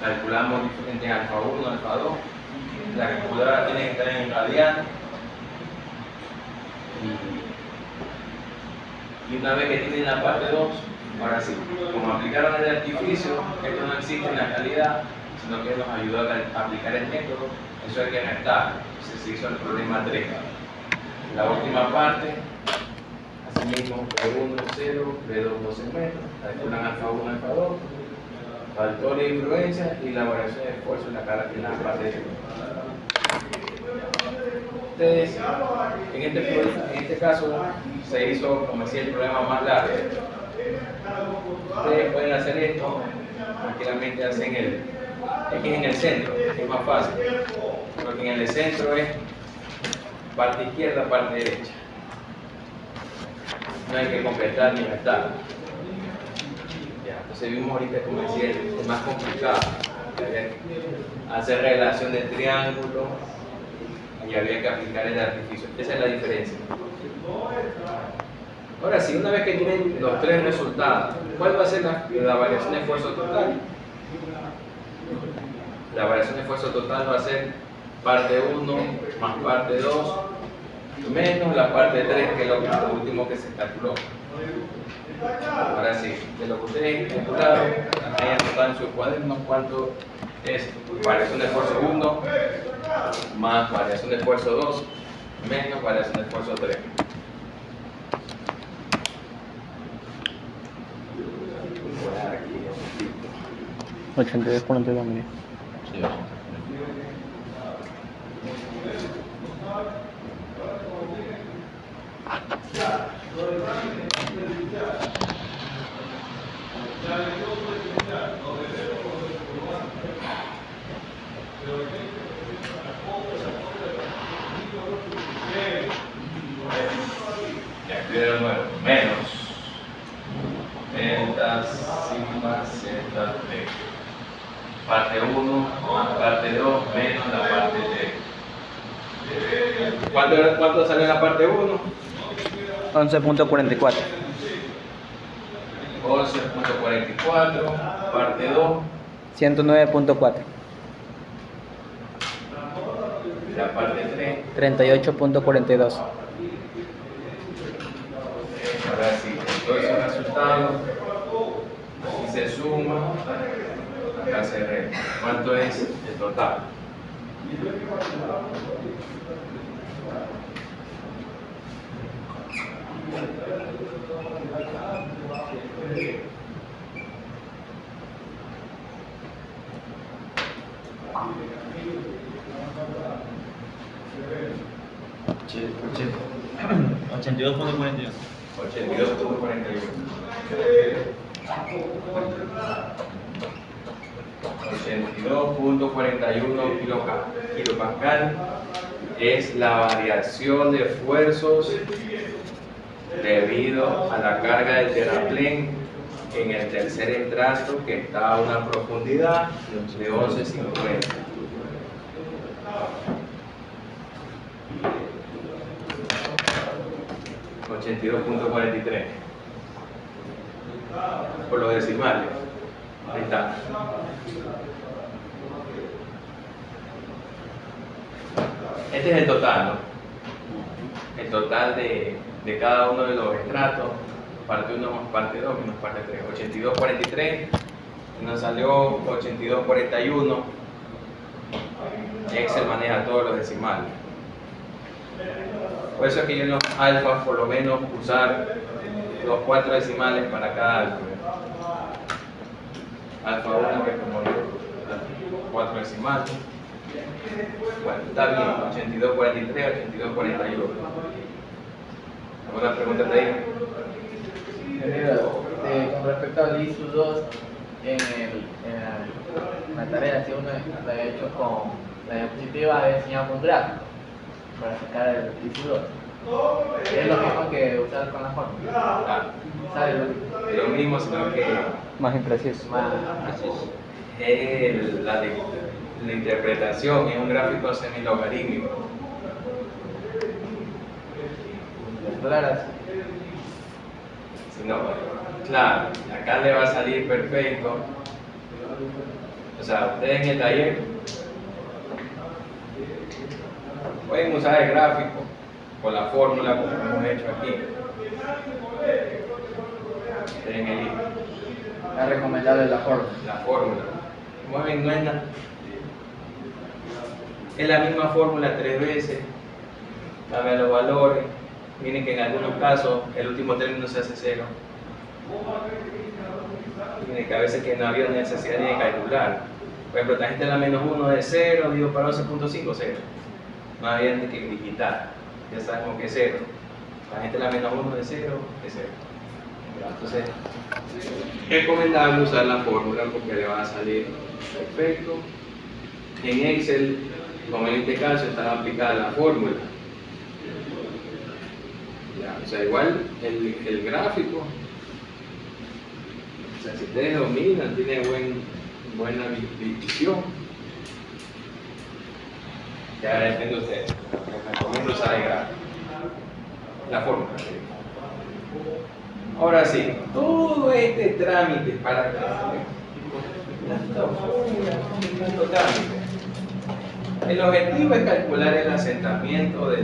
Calculamos diferentes alfa 1, alfa 2. La calculadora tiene que estar en radiano. Y una vez que tienen la parte 2, ahora sí, como aplicaron el artificio, esto no existe en la calidad, sino que nos ayudó a aplicar el método, eso hay que restar. Se hizo el problema 3. La última parte, asimismo, P1, 0, P2, 12 metros, calculan alfa 1, alfa 2, factor de influencia y la variación de esfuerzo en la parte 0. Ustedes, en este caso, se hizo, como decía, el problema más largo. Ustedes pueden hacer esto, tranquilamente hacen es que en el centro, es más fácil, porque en el centro es parte izquierda, parte derecha. No hay que completar ni restar. Ya, entonces vimos ahorita, como decía, es más complicado. Hacer relación de triángulo y había que aplicar el artificio. Esa es la diferencia. Ahora sí, una vez que tienen los tres resultados, ¿cuál va a ser la variación de esfuerzo total? La variación de esfuerzo total va a ser parte 1 más parte 2 menos la parte 3, que es lo último que se calculó. Ahora sí, de lo que ustedes calcularon, ahí anotan en su cuaderno cuánto es variación de esfuerzo 1 más variación de esfuerzo 2 menos variación de esfuerzo 3. $82.2, mire. Sí, Ya escribí de nuevo, menos delta sigma z t. Parte 1 más parte 2 menos la parte t. ¿Cuánto sale en la parte 1? 11.44. 11.44, parte 2, 109.4. la parte 3. 38.42. Ahora sí, todos esos resultados, aquí se suma, acá se resta. ¿Cuánto es el total? $82.41. 82.41 kilopascal es la variación de esfuerzos debido a la carga del terraplén en el tercer estrato, que está a una profundidad de 11.50. $82.43 por los decimales. Ahí está. Este es el total, ¿no? El total de cada uno de los estratos, parte 1 más parte 2 menos parte 3. 82.43, nos salió 82.41. Excel maneja todos los decimales. Por eso es que yo en los alfas por lo menos usar los 4 decimales para cada alfa. Alfa 1 que como 4 decimales. Bueno, está bien, 82.43, 82.41. ¿Alguna pregunta te digo? Con respecto al ISU 2, en la tarea, si uno la ha hecho con la diapositiva, había enseñado con gráfico para sacar el ISU 2. Es lo mismo que usar con la fórmula. Ah, ¿Sabes? lo mismo, sino que Más impreciso. Más Preciso. la interpretación es un gráfico semilogarítmico. claras. Si no, claro, acá le va a salir perfecto. O sea, ustedes en el taller pueden usar el gráfico con la fórmula como hemos hecho aquí. En el libro. Es recomendable la fórmula. La fórmula. Como ven, no es nada. Es la misma fórmula 3 veces. Cambian los valores. Miren que en algunos casos el último término se hace 0. Miren que a veces que no había necesidad ni de calcular. Por ejemplo, tangente de la menos 1 de 0, digo para 11.5, 0. No había ni que digitar. Ya sabemos que es 0. Tangente de la menos 1 de 0 es 0. Entonces, es recomendable usar la fórmula porque le va a salir perfecto. En Excel, como en este caso, está aplicada la fórmula. Ya, o sea, igual el gráfico, o sea, si ustedes dominan, tienen buena visión, ya depende de ustedes. Les recomiendo usar el gráfico, la fórmula. Ahora sí, todo este trámite para que tanto trámite. El objetivo es calcular el asentamiento de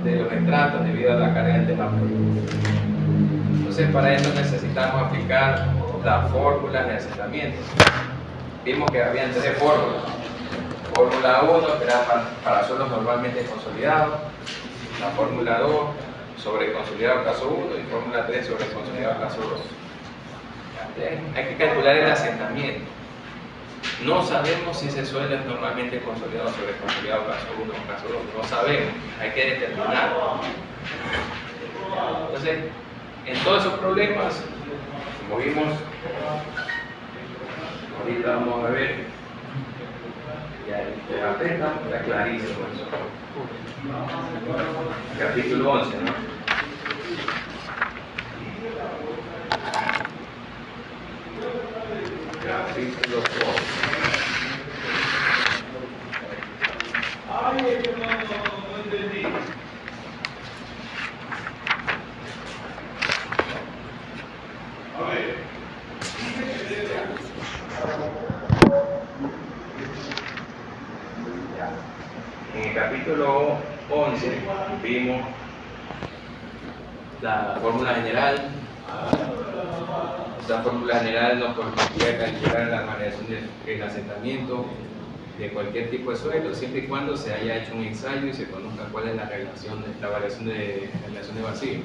los estratos debido a la carga del tema proyecto. Entonces, para eso necesitamos aplicar las fórmulas de asentamiento. Vimos que habían 3 fórmulas. Fórmula 1, que era para suelos normalmente consolidados. La fórmula 2, sobre consolidado caso 1, y fórmula 3 sobre consolidado caso 2. Hay que calcular el asentamiento. No sabemos si ese suelo es normalmente consolidado sobre consolidado caso 1 o caso 2. No sabemos, hay que determinarlo. Entonces, en todos esos problemas, como vimos, ahorita vamos a ver, ya está clarísimo eso. Capítulo 11, ¿no? Capítulo 11. En el capítulo 11 vimos la fórmula general. Esta fórmula general nos permitía calcular la variación del asentamiento de cualquier tipo de suelo, siempre y cuando se haya hecho un ensayo y se conozca cuál es la variación de relación de vacío.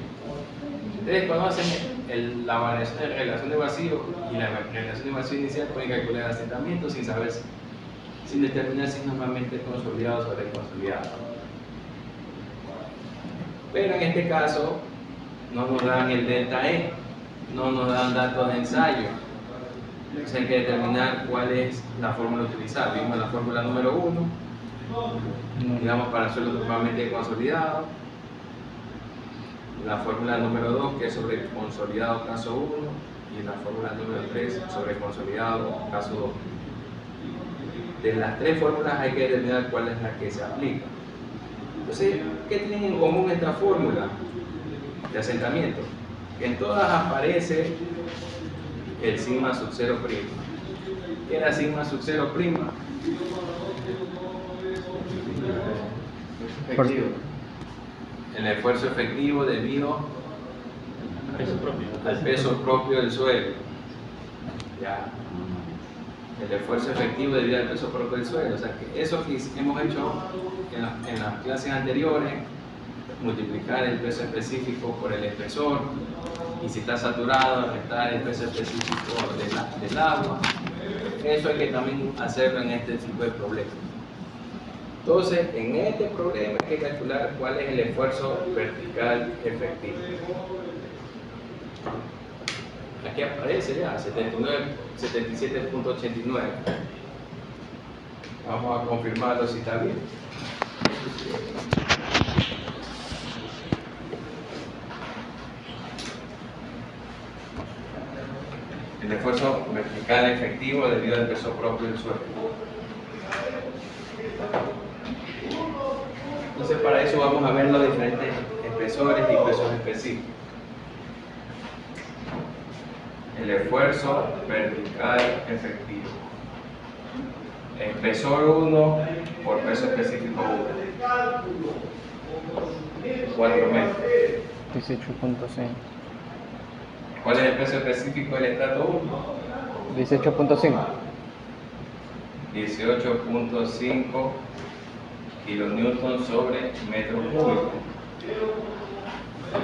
Si ustedes conocen la variación de relación de vacío y la relación de vacío inicial, pueden calcular el asentamiento sin determinar si es normalmente consolidado o sobre consolidado. Pero en este caso no nos dan el delta E, no nos dan datos de ensayo. Entonces hay que determinar cuál es la fórmula a utilizar. Vimos la fórmula número 1, digamos para suelos normalmente consolidados. La fórmula número 2, que es sobre consolidado caso 1, y la fórmula número 3 sobre consolidado caso 2. De las 3 fórmulas hay que determinar cuál es la que se aplica. Entonces, ¿qué tienen en común esta fórmula de asentamiento? Que en todas aparece el sigma sub 0'. ¿Qué era sigma sub 0'? Efectivo. El esfuerzo efectivo debido al peso propio del suelo. Ya. El el esfuerzo efectivo debido al peso propio del suelo. O sea, que eso que hemos hecho en las clases anteriores, multiplicar el peso específico por el espesor, y si está saturado, restar el peso específico del agua. Eso hay que también hacerlo en este tipo de problemas. Entonces, en este problema hay que calcular cuál es el esfuerzo vertical efectivo. Aquí aparece ya 77.89. Vamos a confirmarlo si está bien. El esfuerzo vertical efectivo debido al peso propio del suelo. Entonces, para eso vamos a ver los diferentes espesores y pesos específicos. El esfuerzo vertical efectivo. Espesor 1 por peso específico 1. 4 metros. 18.5. ¿Cuál es el peso específico del estrato 1? 18.5. 18.5 kilonewton sobre metro cúbico.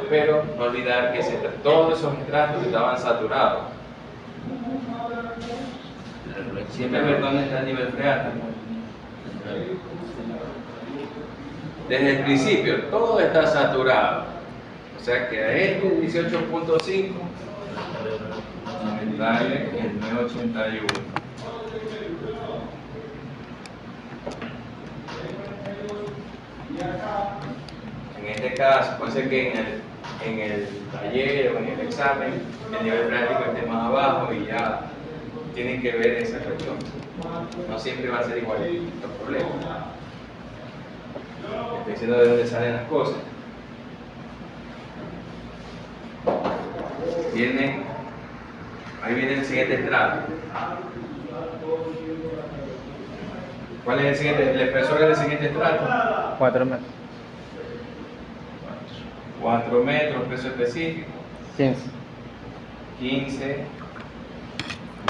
Pero no olvidar que todos esos estratos estaban saturados. Siempre ver dónde está el nivel freático. Desde el principio todo está saturado. O sea que a este 18.5 aumentarle el 981. En este caso, puede ser que en el taller o en el examen el nivel práctico esté más abajo y ya tienen que ver esa cuestión. No siempre va a ser igual los problemas. Estoy diciendo de dónde salen las cosas. Ahí viene el siguiente estrato. ¿Cuál es el siguiente? El espesor del siguiente estrato. 4 metros. 4 metros, peso específico. 15. 15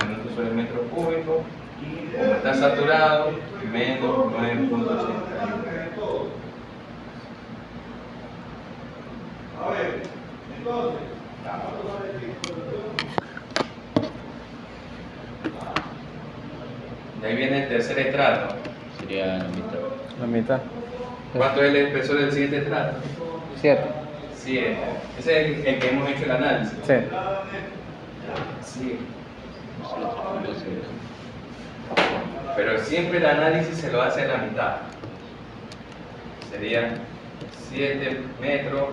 minutos sobre el metro cúbico. Como está saturado, menos 9.81. De ahí viene el tercer estrato. Sería la mitad. La mitad. ¿Cuánto es el espesor del siguiente estrato? 7. 7. Ese es el que hemos hecho el análisis. Sí. Sí. Pero siempre el análisis se lo hace a la mitad. Sería 7 metros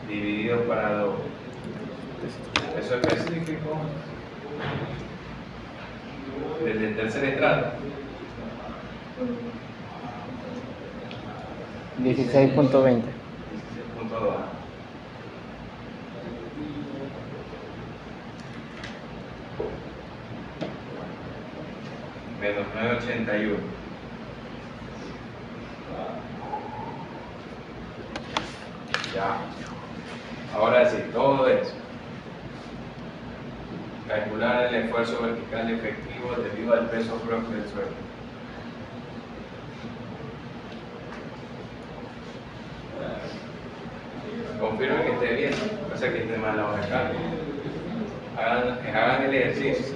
dividido para 2. Eso específico desde el tercer estrato. 16.20. 16.2. Menos 981. Ya. Ahora sí, todo eso. Calcular el esfuerzo vertical efectivo debido al peso propio del suelo. Confirmen que esté bien, no sé que esté mal la hoja acá. Hagan el ejercicio.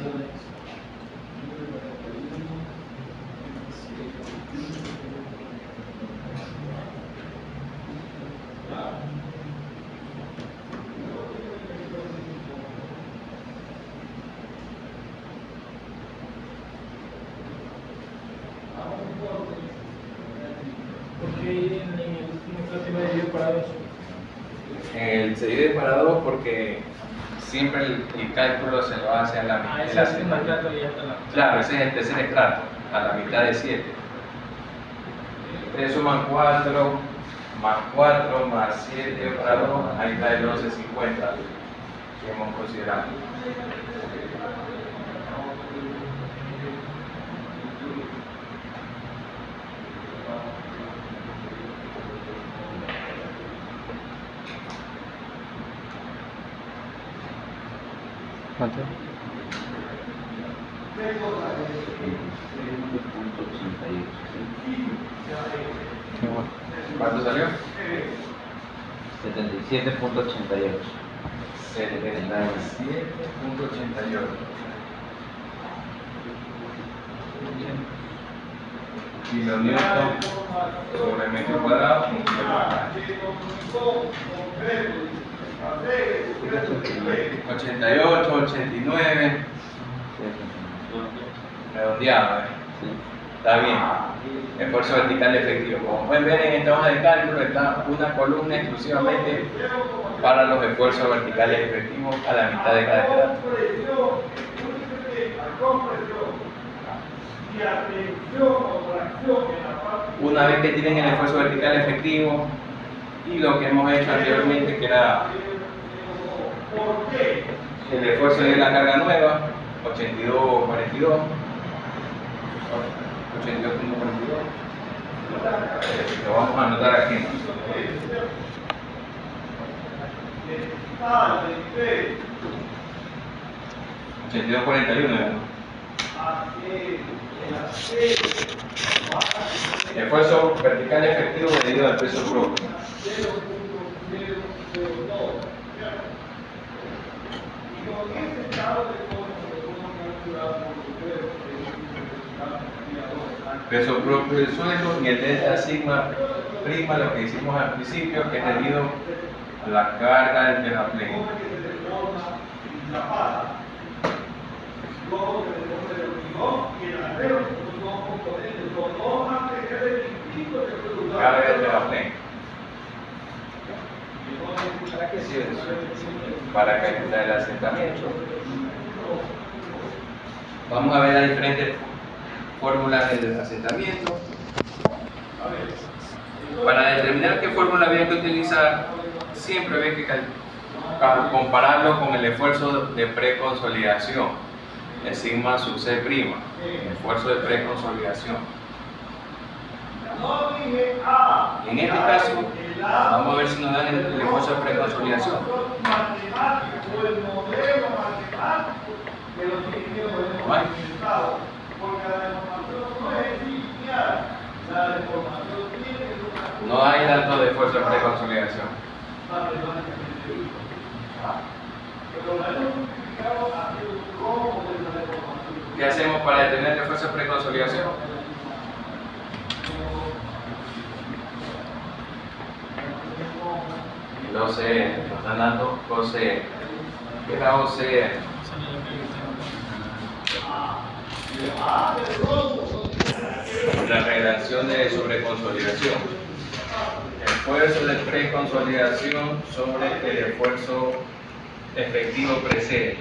Se divide para 2 porque siempre el cálculo se lo hace a la mitad. Claro, ese es el tercer estrato, a la mitad de 7. Ustedes suman 4 más 4 más 7 para 2, ahí está el 11.50 que hemos considerado. ¿Cuánto? Igual. ¿Cuánto salió? 77.88. 77.88. Kilonewton sobre metro cuadrado. 88, 89. Redondeado, Está bien. Esfuerzo vertical efectivo. Como pueden ver en esta hoja de cálculo está una columna exclusivamente para los esfuerzos verticales efectivos a la mitad de cada grado. Una vez que tienen el esfuerzo vertical efectivo y lo que hemos hecho anteriormente, que era el esfuerzo de la carga nueva, 82.42, 82.42, lo vamos a anotar aquí. 82.41. Esfuerzo vertical efectivo medido al peso propio. Peso propio del suelo y el delta sigma prima, lo que hicimos al principio, que es debido a la carga del terraplén. Carga del terraplén. ¿Para qué sirve eso? Para calcular el asentamiento. Vamos a ver las diferentes fórmulas del asentamiento. Para determinar qué fórmula había que utilizar, siempre había que compararlo con el esfuerzo de preconsolidación, el sigma sub C', el esfuerzo de preconsolidación. En este caso, vamos a ver si nos dan el esfuerzo de preconsolidación. ¿Vale? No hay datos de esfuerzo de preconsolidación. ¿Qué hacemos para detener el esfuerzo de preconsolidación? El OCR, nos están dando OCR. ¿Qué es la OCR? La relación de sobreconsolidación. Esfuerzo de preconsolidación sobre el esfuerzo efectivo precedente.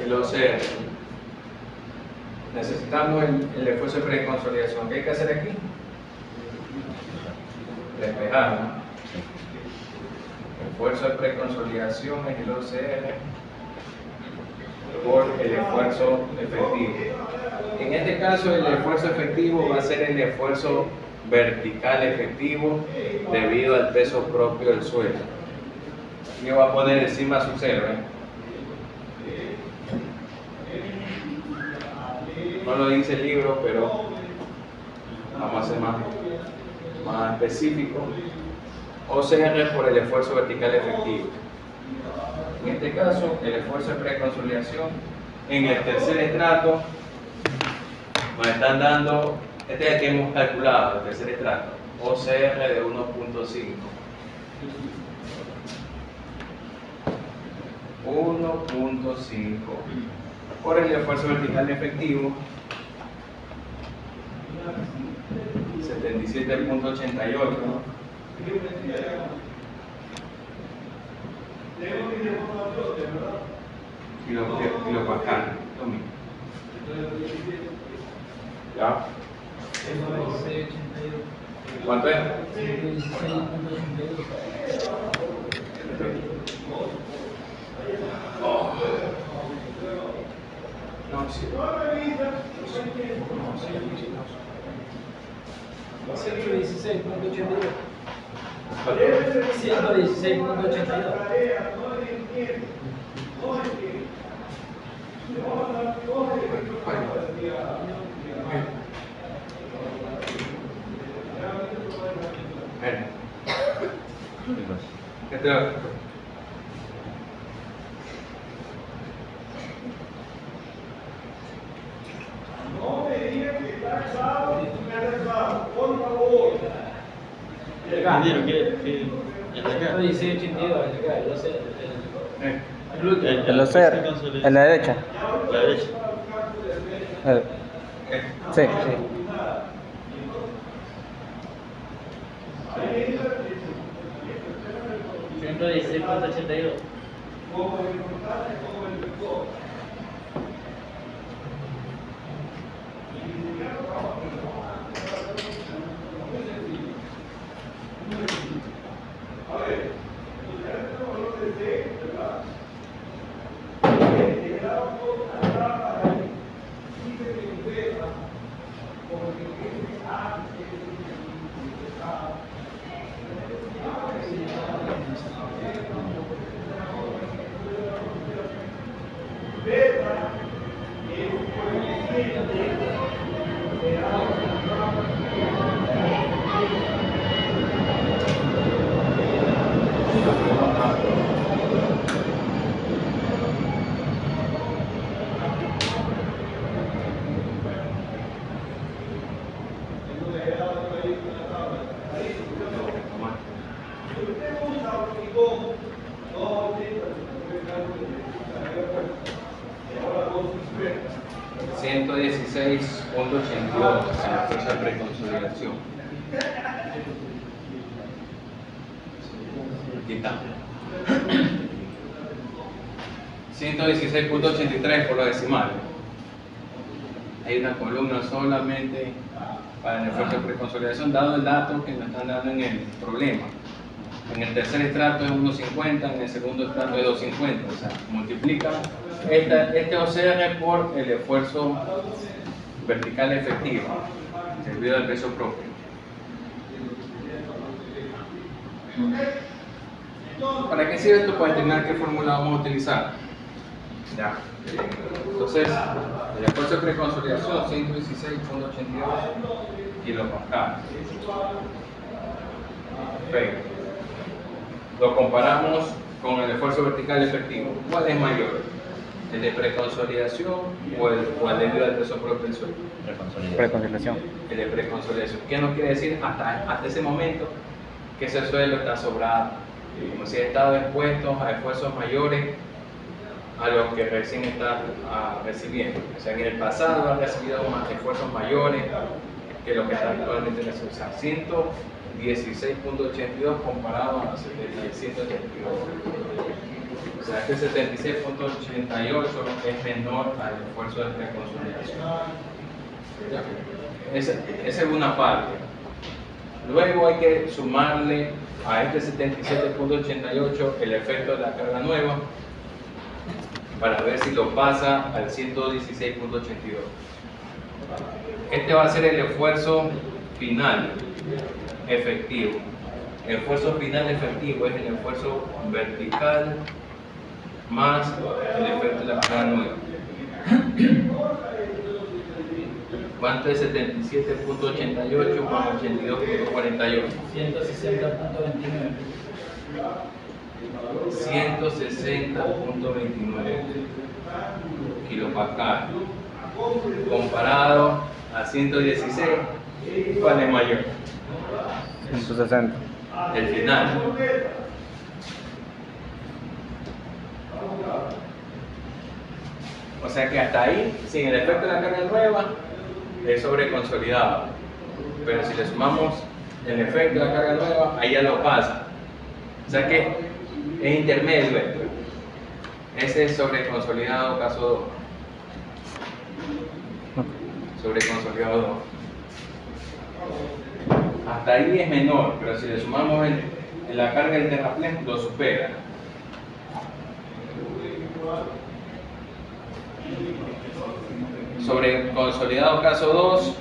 El OCR. Necesitamos el esfuerzo de preconsolidación. ¿Qué hay que hacer aquí? Despejar, ¿no? El esfuerzo de preconsolidación es el OCR por el esfuerzo efectivo. En este caso, el esfuerzo efectivo va a ser el esfuerzo vertical efectivo debido al peso propio del suelo. Yo voy a poner el sigma sub 0. No lo dice el libro, pero vamos a ser más específico. OCR por el esfuerzo vertical efectivo. En este caso, el esfuerzo de preconsolidación en el tercer estrato nos están dando, este es el que hemos calculado, el tercer estrato, OCR de 1.5. 1.5 por el esfuerzo vertical efectivo 77.88 kilopascal. ¿Ya? ¿Cuánto es? Oh. No, sí. 116.82. 116.82. Este otro. El OCR, en la derecha. Sí, sí. $116.82 en la fuerza de preconsolidación. Aquí está. 116.83 por lo decimal. Hay una columna solamente para el esfuerzo de preconsolidación, dado el dato que nos están dando en el problema. En el tercer estrato es 1.50, en el segundo estrato es 2.50. O sea, multiplica este OCR por el esfuerzo vertical efectivo, servido del peso propio. ¿Para qué sirve esto? Para determinar qué fórmula vamos a utilizar. Ya. Entonces, el esfuerzo de preconsolidación 116.82 kilopascal. Perfecto. Lo comparamos con el esfuerzo vertical efectivo. ¿Cuál es mayor? ¿El de preconsolidación o el debido al peso propio del suelo? Preconsolidación. El de preconsolidación. ¿Qué nos quiere decir hasta ese momento? Que ese suelo está sobrado, como si ha estado expuesto a esfuerzos mayores a los que recién está recibiendo. O sea, en el pasado ha recibido esfuerzos mayores que lo que está actualmente recibiendo. O sea, 116.82 comparado a 77.82. O sea, este 76.88 es menor al esfuerzo de preconsolidación. Esa es una parte. Luego hay que sumarle a este 77.88 el efecto de la carga nueva para ver si lo pasa al 116.82. Este va a ser el esfuerzo final efectivo. El esfuerzo final efectivo es el esfuerzo vertical más el efecto de la carga nueva. ¿Cuánto es 77.88 más 82.48? 160.29 kilopascal. Comparado a 116, ¿cuál es mayor? 160. El final. O sea que hasta ahí, sin el efecto de la carga nueva, es sobreconsolidado. Pero si le sumamos el efecto de la carga nueva, ahí ya lo pasa. O sea que es intermedio esto. Ese es sobreconsolidado caso 2. Sobreconsolidado 2. Hasta ahí es menor, pero si le sumamos la carga del terraplén, lo supera. Sobre consolidado caso 2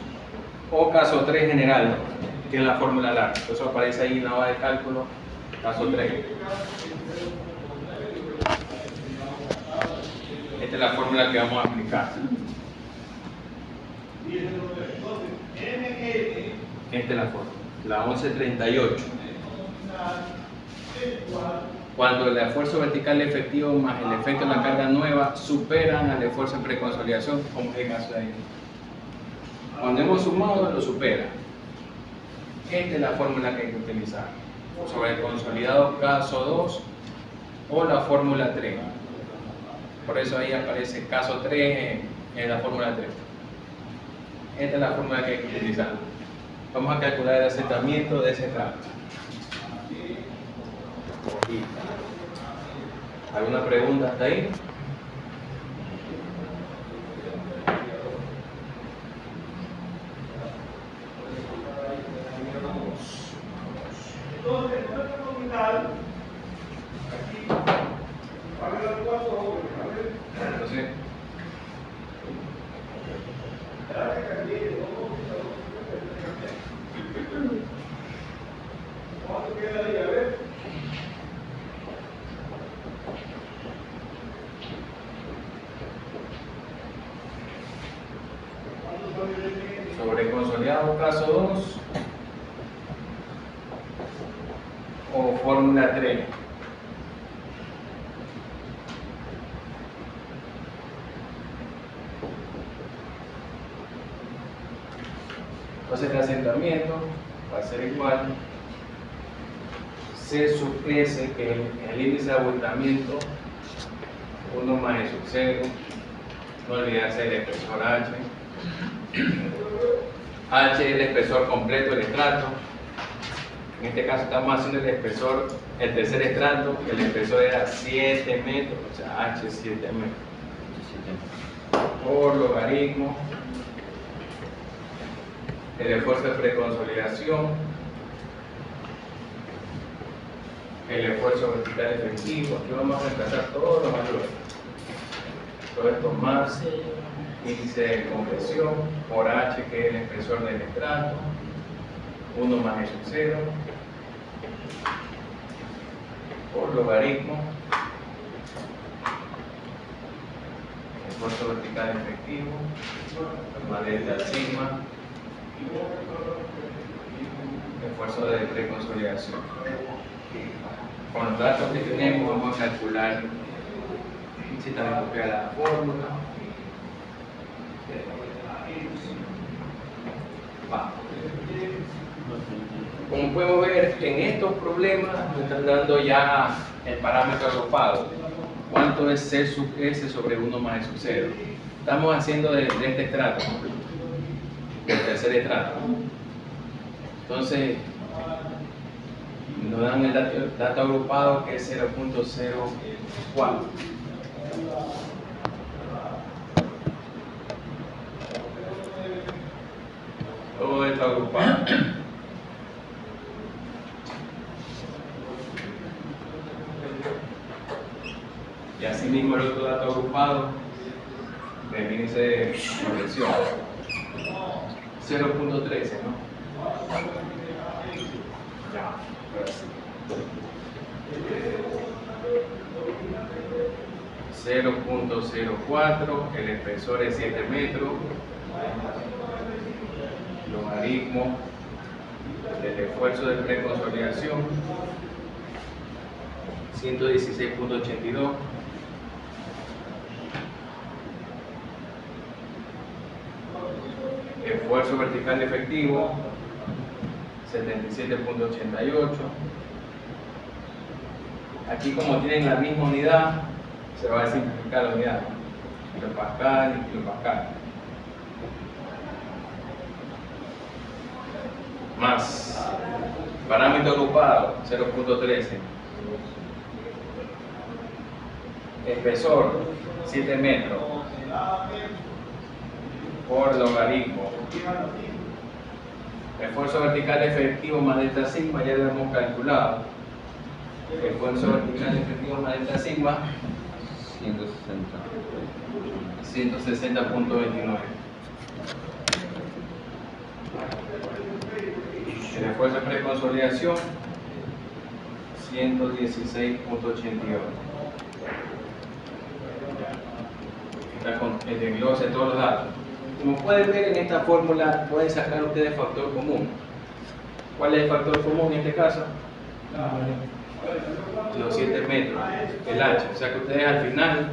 o caso 3 general, que es la fórmula larga. Eso aparece ahí en la hoja de cálculo, caso 3. Esta es la fórmula que vamos a aplicar. Esta es la forma, la 1138. Cuando el esfuerzo vertical efectivo más el efecto de la carga nueva superan al esfuerzo de preconsolidación, como es el caso de ahí. Cuando hemos sumado, lo supera. Esta es la fórmula que hay que utilizar. Sobre el consolidado caso 2 o la fórmula 3. Por eso ahí aparece caso 3 en la fórmula 3. Esta es la fórmula que hay que utilizar. Vamos a calcular el asentamiento de ese tramo. ¿Alguna pregunta hasta ahí? Entonces, sobre consolidado caso 2 o fórmula 3. Entonces el asentamiento va a ser igual C sub S, que es el índice de abultamiento, 1 más E sub 0, no olvidarse del espesor H. H es el espesor completo del estrato. En este caso estamos haciendo el espesor, el tercer estrato, el espesor era 7 metros, o sea H 7 metros. Por logaritmo, el esfuerzo de preconsolidación, el esfuerzo vertical efectivo. Aquí vamos a reemplazar todos los valores. Todo esto más índice de compresión por H, que es el espesor del estrato, 1 más E sub 0, por logaritmo, esfuerzo vertical efectivo, más delta sigma, esfuerzo de preconsolidación. Con los datos que tenemos vamos a calcular si también copia la fórmula. Como podemos ver, en estos problemas nos están dando ya el parámetro agrupado. ¿Cuánto es C sub S sobre 1 más E sub 0? Estamos haciendo de este estrato, del tercer estrato. Entonces, nos dan el dato agrupado que es 0.04. Todo esto agrupado. Y así mismo el otro dato agrupado del índice de corrección. 0.13, ¿no? Ya, ahora sí. 0.04, el espesor es 7 metros. Logaritmo del esfuerzo de preconsolidación, 116.82. Esfuerzo vertical efectivo, 77.88. Aquí, como tienen la misma unidad, se va a simplificar la unidad, kilopascal y kilopascal. Más parámetro agrupado, 0.13. Espesor, 7 metros. Por logaritmo. Esfuerzo vertical efectivo más delta sigma, ya lo hemos calculado. Esfuerzo vertical efectivo más delta sigma, 160.29. El esfuerzo de preconsolidación, 116.82. Está con el desglose de todos los datos. Como pueden ver en esta fórmula, pueden sacar ustedes factor común. ¿Cuál es el factor común en este caso? Los 7 metros, el H. O sea que ustedes al final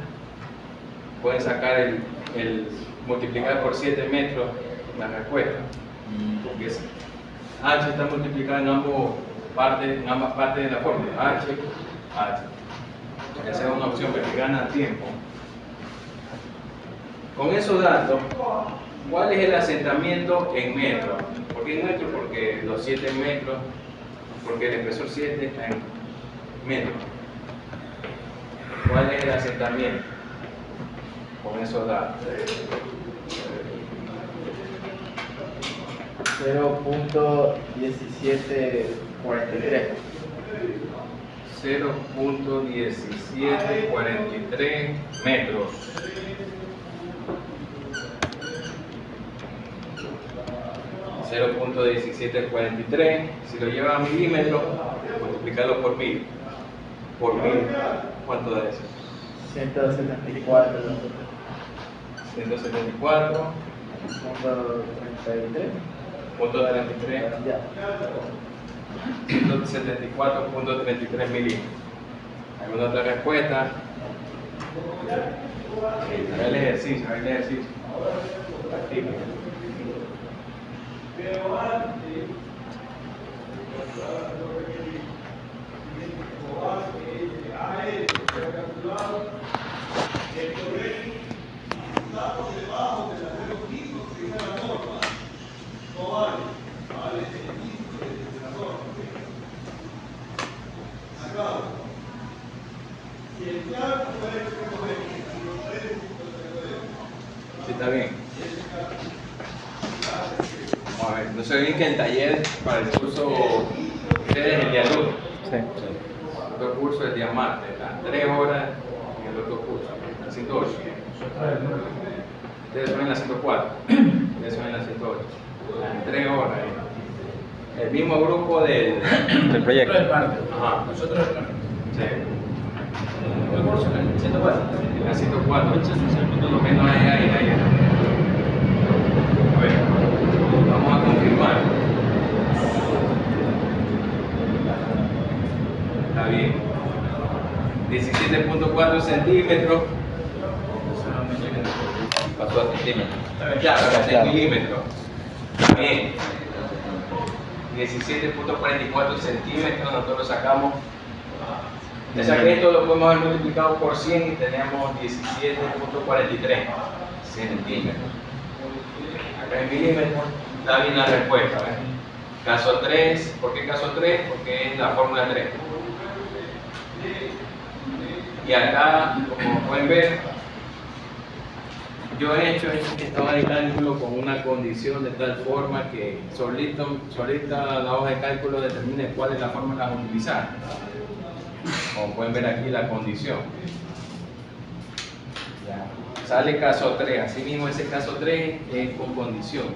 pueden sacar multiplicar por 7 metros la respuesta. Porque H está multiplicado en ambas partes de la fórmula. H. Esa es una opción porque ganan tiempo. Con esos datos, ¿cuál es el asentamiento en metros? ¿Por qué en metros? Porque los 7 metros, porque el espesor 7 está en metros. ¿Cuál es el asentamiento? Con esos datos. 0.1743. 0.1743 metros. .1743, si lo lleva a milímetros, multiplicarlo por mil. Por mil, ¿cuánto da eso? 174. 174. Punto 33. 174.33 milímetros. ¿Alguna otra respuesta? Haga el ejercicio, Practique. Sí, está bien. Vamos a ver, no se olviden que el taller para el curso, ustedes el día lunes. Sí. El otro curso es el día martes, las 3 horas en el otro curso, la 108. Ustedes son en la 104, ustedes son en la 108. Las 3 horas. El mismo grupo del proyecto. Ajá. Nosotros Sí. el curso en el 104. En la 104. Por lo menos ahí. A ver, vamos a confirmar. Está bien. 17.4 centímetros. Pasó a centímetros. Claro, Claro. milímetros. Está bien. 17.44 centímetros, nosotros lo sacamos. O sea que esto lo podemos haber multiplicado por 100 y tenemos 17.43 centímetros. Acá en milímetros da bien la respuesta. ¿Ves? Caso 3, ¿por qué caso 3? Porque es la fórmula 3. Y acá, como pueden ver, yo he hecho esta hoja de cálculo con una condición de tal forma que solita la hoja de cálculo determine cuál es la fórmula a utilizar. Como pueden ver aquí la condición. Ya. Sale caso 3, así mismo ese caso 3 es con condición.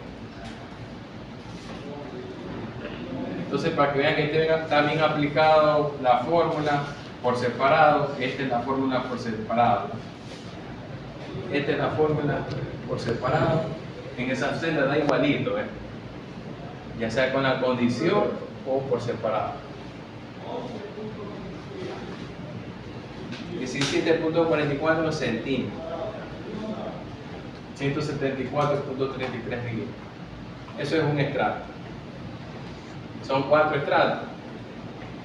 Entonces para que vean que está bien aplicado la fórmula por separado, esta es la fórmula por separado. Esta es la fórmula por separado. En esa celda da igualito, ya sea con la condición o por separado. 17.44 centímetros. 174.33 milímetros. Eso es un estrato. Son 4 estratos.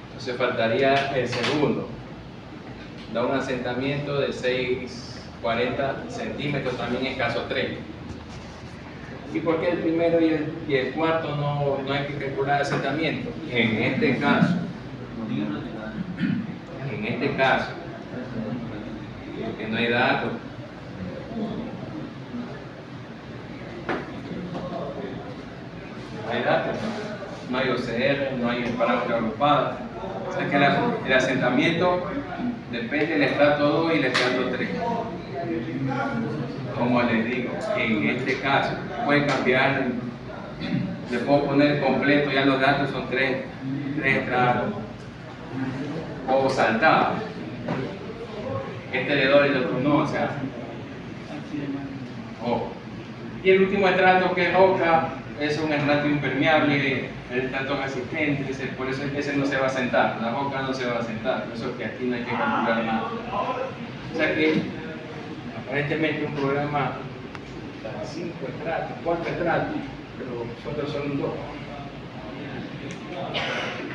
Entonces faltaría el segundo. Da un asentamiento de 640 centímetros, también es caso 3. ¿Y por qué el primero y el cuarto no hay que calcular asentamiento? En este caso, porque no hay datos. No hay datos, no hay OCR, no hay parámetros agrupados. O sea que el asentamiento depende del estrato 2 y el estrato 3. Como les digo, en este caso puede cambiar, le puedo poner completo, ya los datos son 3 estratos, o saltado. Este le doy, el otro no, o sea, ojo. Y el último estrato, que es roca, es un estrato impermeable, el estrato resistente, por eso ese no se va a sentar, la roca no se va a sentar, por eso que aquí no hay que calcular nada. O sea que aparentemente un programa 5 estratos, 4 estratos, pero solo son 2.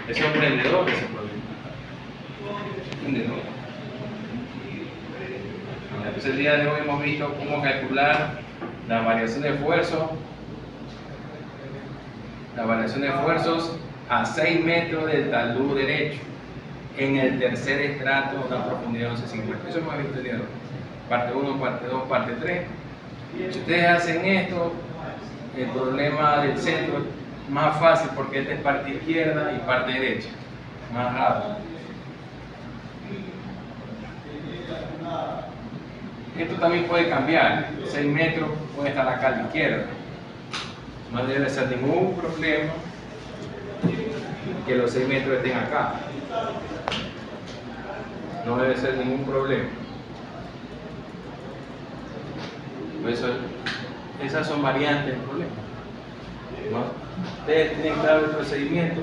Es sorprendedor ese problema. Sorprendedor. Entonces el día de hoy hemos visto cómo calcular la variación de esfuerzo, a 6 metros del talud derecho en el tercer estrato de una profundidad de 1150. Eso hemos visto el día de hoy. Parte 1, parte 2, parte 3. Si ustedes hacen esto, el problema del centro es más fácil porque esta es parte izquierda y parte derecha. Más rápido. Esto también puede cambiar. 6 metros puede estar acá a la izquierda. No debe ser ningún problema que los 6 metros estén acá. No debe ser ningún problema. Por eso, esas son variantes del problema. ¿No? Ustedes tienen claro el procedimiento.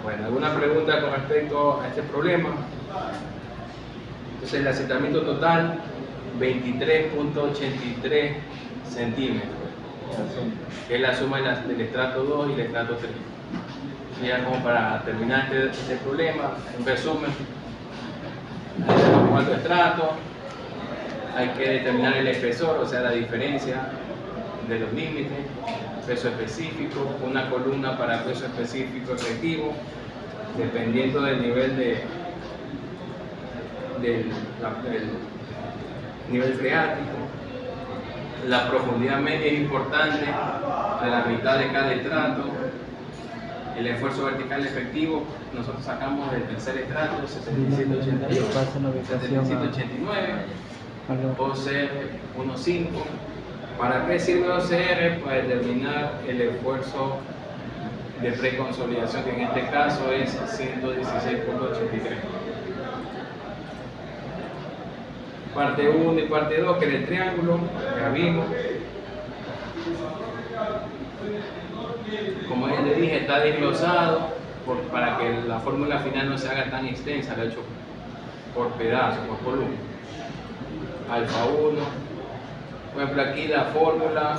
Bueno, ¿alguna pregunta con respecto a este problema? Entonces el asentamiento total 23.83 centímetros, que es la suma del estrato 2 y el estrato 3. Y ya como para terminar este problema, en resumen, tenemos 4 estratos, hay que determinar el espesor, o sea la diferencia de los límites, peso específico, una columna para peso específico efectivo, dependiendo del nivel del nivel freático. La profundidad media es importante, a la mitad de cada estrato. El esfuerzo vertical efectivo, nosotros sacamos del tercer estrato, 7788, 7789, OCR 1.5. ¿Para qué sirve OCR? Para determinar el esfuerzo de preconsolidación, que en este caso es 116.83. Parte 1 y parte 2, que es el triángulo, ya vimos. Como ya le dije, está desglosado para que la fórmula final no se haga tan extensa, lo he hecho por pedazos, por columna. Alfa 1. Por ejemplo, aquí la fórmula.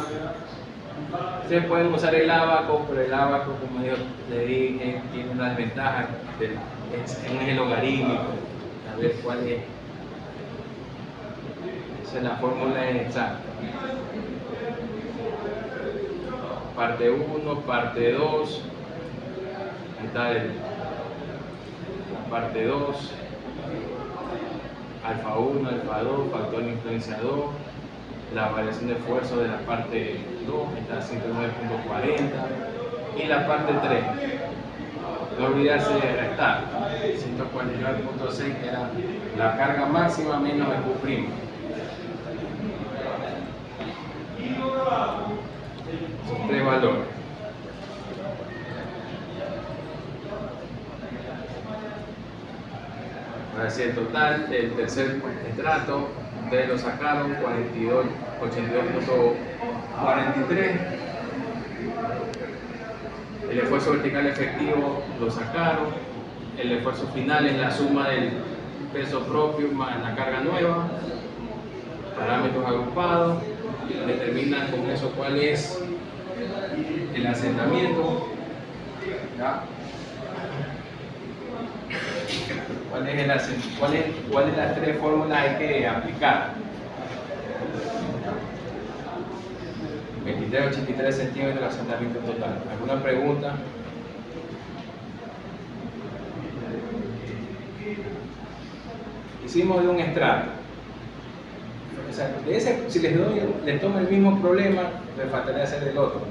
Ustedes pueden usar el ábaco, pero el ábaco, como yo le dije, tiene una desventaja, es el logarítmico. A ver cuál es. Esa es la fórmula exacta. Parte 1, parte 2. Ahí está la parte 2. Alfa 1, alfa 2, factor influenciador. La variación de esfuerzo de la parte 2 está a 109.40. Y la parte 3. No olvidarse de restar. 149.6, que era la carga máxima menos el Q'. Son 3 valores. Ahora sí, el total del tercer estrato, ustedes lo sacaron, 82.43. El esfuerzo vertical efectivo lo sacaron. El esfuerzo final es la suma del peso propio más la carga nueva. Parámetros agrupados. Determinan con eso cuál es el asentamiento. ¿Ya? ¿Cuáles las 3 fórmulas hay que aplicar? 23.83 centímetros de asentamiento total. ¿Alguna pregunta? Hicimos de un estrato. O sea, si les tomo el mismo problema, me faltaría hacer el otro.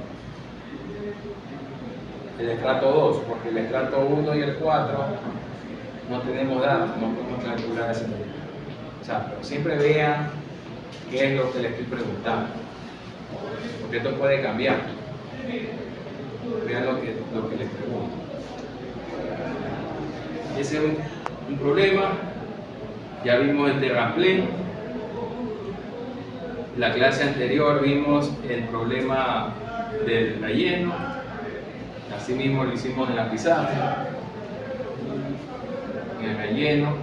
El estrato 2, porque el estrato 1 y el 4 no tenemos datos, no podemos calcular ese número. O sea, pero siempre vean qué es lo que les estoy preguntando. Porque esto puede cambiar. Vean lo que les pregunto. Ese es un problema. Ya vimos el terraplén. La clase anterior vimos el problema del relleno, así mismo lo hicimos en la pizarra, en el relleno.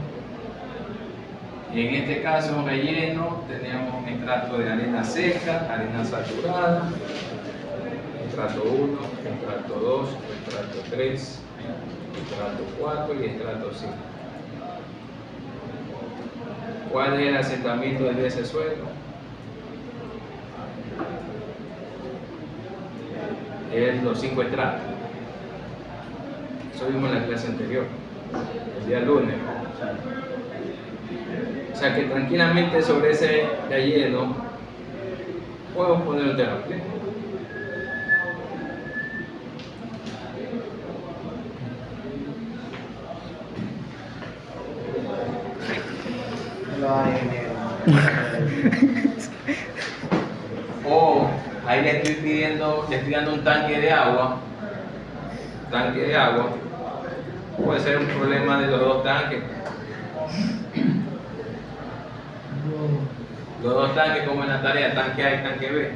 En este caso, relleno, teníamos un extracto de arena seca, arena saturada, extracto 1, extracto 2, extracto 3, extracto 4 y extracto 5. ¿Cuál es el asentamiento de ese suelo? Es los 5 estratos. Eso vimos en la clase anterior, el día lunes. O sea que tranquilamente sobre ese relleno puedo poner un terraplén. Lo hay en O ahí le estoy pidiendo, le estoy dando un tanque de agua. Puede ser un problema de los dos tanques. Los dos tanques como en la tarea, tanque A y tanque B.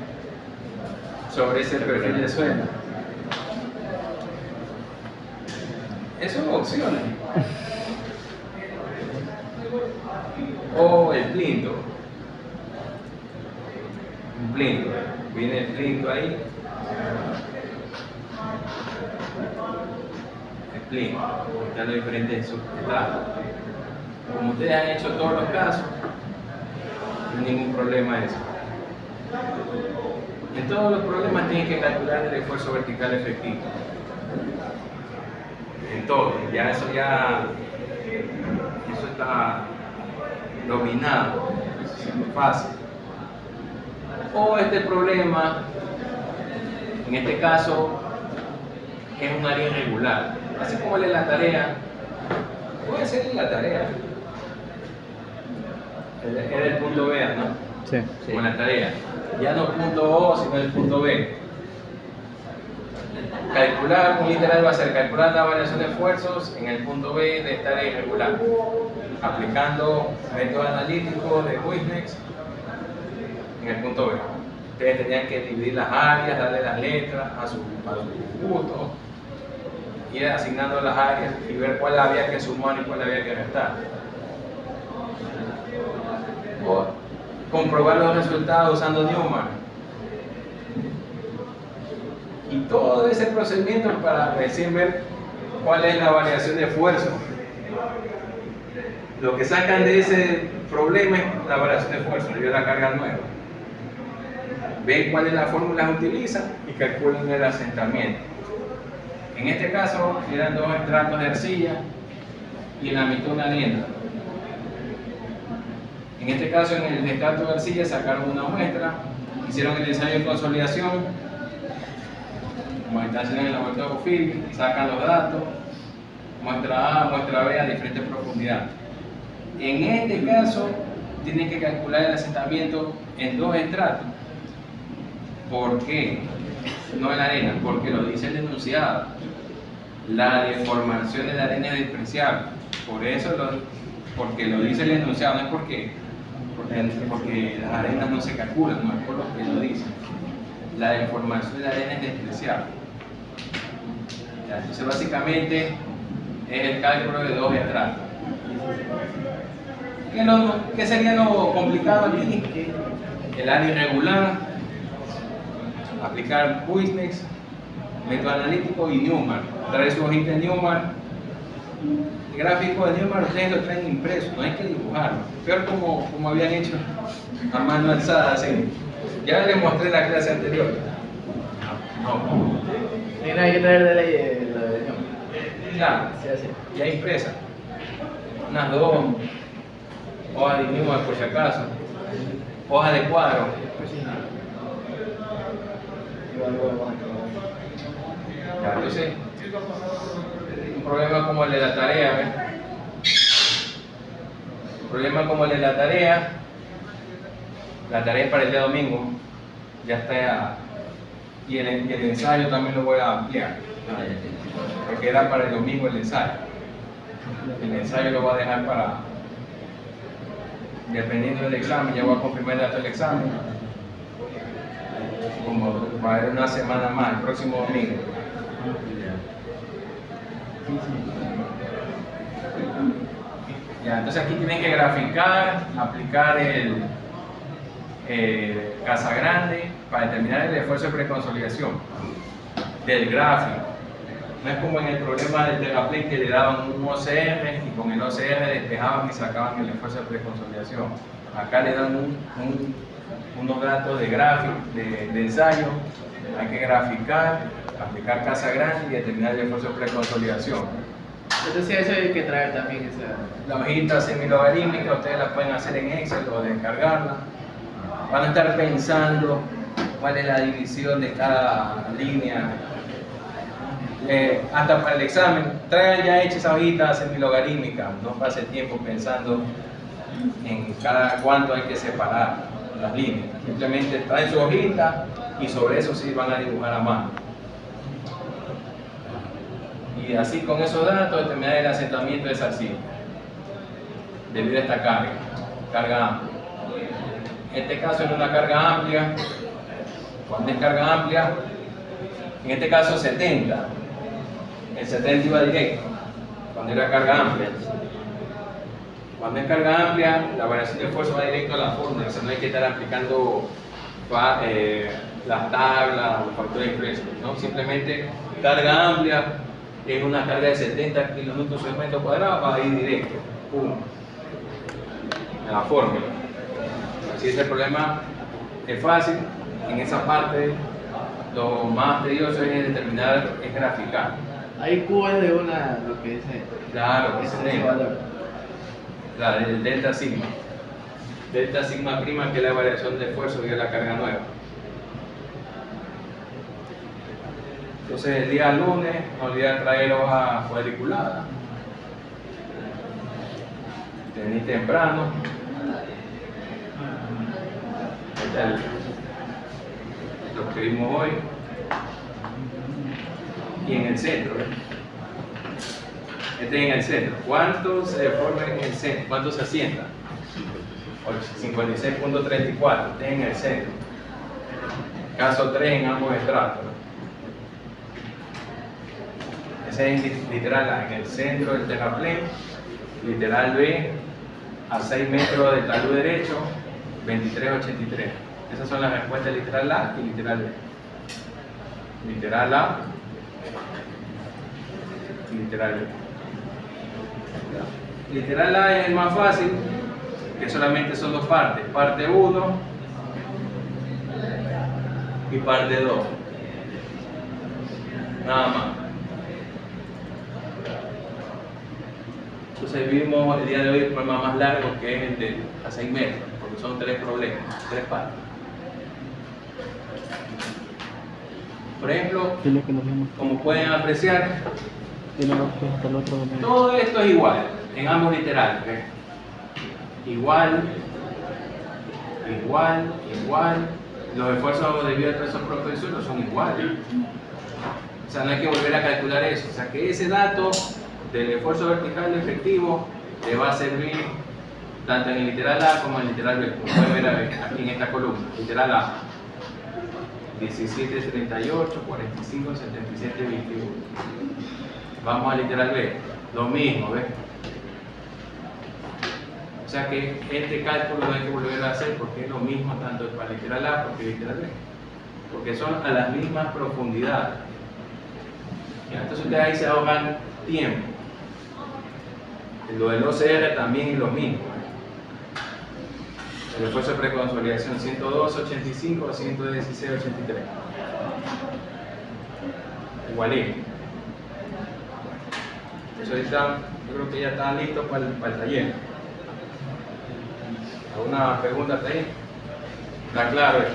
Sobre ese perfil de suelo. Eso son opciones. O el plinto. Un plinto. Viene el plinto ahí. El plinto. Ya lo diferente de substrato. Como ustedes han hecho todos los casos, no hay ningún problema eso. En todos los problemas tienen que calcular el esfuerzo vertical efectivo. En todo. Ya eso está dominado. Es muy fácil. O este problema, en este caso, es un área irregular. Así como lee la tarea, puede ser la tarea. Es el punto B, ¿no? Sí. Como en la tarea. Ya no punto O, sino el punto B. Calcular, un literal va a ser calcular la variación de esfuerzos en el punto B de esta área irregular. Aplicando método analítico de Wisnex en el punto B. Ustedes tenían que dividir las áreas, darle las letras a su gusto, ir asignando las áreas y ver cuál había que sumar y cuál había que restar. O comprobar los resultados usando Newman. Y todo ese procedimiento para recién ver cuál es la variación de esfuerzo. Lo que sacan de ese problema es la variación de esfuerzo, y la carga nueva. Ven cuál es la fórmula que utilizan y calculan el asentamiento. En este caso eran 2 estratos de arcilla y en la mitad una arena. En este caso, en el estrato de arcilla sacaron una muestra, hicieron el ensayo de consolidación, como están haciendo en el laboratorio Phil, sacan los datos, muestra A, muestra B a diferentes profundidades. En este caso, tienen que calcular el asentamiento en 2 estratos. ¿Por qué? No en la arena, porque lo dice el enunciado. La deformación de la arena es despreciable. Por eso, porque lo dice el enunciado, no es porque las arenas no se calculan, no es por lo que lo dice. La deformación de la arena es despreciable. Ya, entonces, básicamente, es el cálculo de 2 estratos. ¿Qué sería lo complicado aquí? El área irregular, aplicar Wisnex, método analítico y Newman. Trae su hojita de Newman. El gráfico de Newman ustedes lo traen impreso, no hay que dibujarlo. Peor como habían hecho a mano alzada, así. Ya les mostré en la clase anterior. No. Y no hay que traer de ley lo de Newman. Claro, Sí, así. ya impresa. Unas 2 hojas de Newman por si acaso. Hoja de cuadro. Igual luego vamos Ya, entonces, un problema como el de la tarea, ¿ves? Un problema como el de la tarea es para el día domingo, ya está, y el ensayo también lo voy a ampliar, porque era para el domingo el ensayo lo voy a dejar dependiendo del examen, ya voy a confirmar el dato del examen, como va a haber una semana más, el próximo domingo. Ya, entonces aquí tienen que graficar, aplicar el Casagrande para determinar el esfuerzo de preconsolidación del gráfico. No es como en el problema del terraplén que le daban un OCR y con el OCR despejaban y sacaban el esfuerzo de preconsolidación. Acá le dan unos datos de gráfico, de ensayo, hay que graficar, aplicar Casagrande y determinar el esfuerzo de preconsolidación. Entonces eso hay que traer también esa... La hojita semilogarítmica ustedes la pueden hacer en Excel o descargarla. Van a estar pensando cuál es la división de cada línea. Hasta para el examen, traigan ya hecha esa hojita semilogarítmica, no pase tiempo pensando en cada cuánto hay que separar las líneas. Simplemente traen su hojita y sobre eso sí van a dibujar a mano. Y así con esos datos determinar el asentamiento de esa silla debido a esta carga amplia. En este caso es una carga amplia. Cuando es carga amplia, en este caso 70. El 70 iba directo, cuando era carga amplia. Cuando es carga amplia, la variación de esfuerzo va directo a la fórmula, o sea, no hay que estar aplicando las tablas o factores de influencia, ¿no? Simplemente carga amplia es una carga de 70 kilonewtons por metro cuadrado, va a ir directo, ¡pum!, a la fórmula. Así es, el problema es fácil. En esa parte lo más tedioso es determinar, es graficar. Ahí Q es de una, lo que dice. Claro, que Ese se es el tenga. valor. La del delta sigma. Delta sigma prima, que es la variación de esfuerzo de la carga nueva. Entonces el día lunes no olviden traer hoja cuadriculada. Venir temprano. Este es lo que vimos hoy. Y en el centro, ¿eh? Este en el centro. ¿Cuánto se deforma en el centro? ¿Cuánto se asienta? 56.34. Este en el centro. Caso 3 en ambos estratos. Ese es literal A, en el centro del terraplén. Literal B, a 6 metros del talud derecho, 23.83. Esas son las respuestas literal A y literal B. Literal A, literal B. Literal A es el más fácil, que solamente son dos partes, parte 1 y parte 2. Nada más. Entonces vimos el día de hoy el problema más largo, que es el de a 6 metros, porque son 3 problemas, 3 partes. Por ejemplo, Dile que nos vemos. como pueden apreciar, Dile que hasta el otro domingo. todo esto es igual, en ambos literales. ¿Ves? Igual, igual, igual. Los esfuerzos debido al peso propio del suelo son iguales. O sea, no hay que volver a calcular eso. O sea, que ese dato del esfuerzo vertical efectivo le va a servir tanto en el literal A como en el literal B. Como pueden ver aquí en esta columna. Literal A. 17, 38, 45, 77, 21. Vamos al literal B. Lo mismo, ¿ves? O sea que este cálculo no hay que volver a hacer porque es lo mismo tanto para literal A como literal B. Porque son a las mismas profundidades. ¿Ya? Entonces ustedes ahí se ahorran tiempo. Lo del OCR también es lo mismo. El esfuerzo de preconsolidación 102.85 a 116.83. Igualito. Entonces ahorita yo creo que ya están listos para el taller. ¿Alguna pregunta hasta ahí? ¿Está claro esto?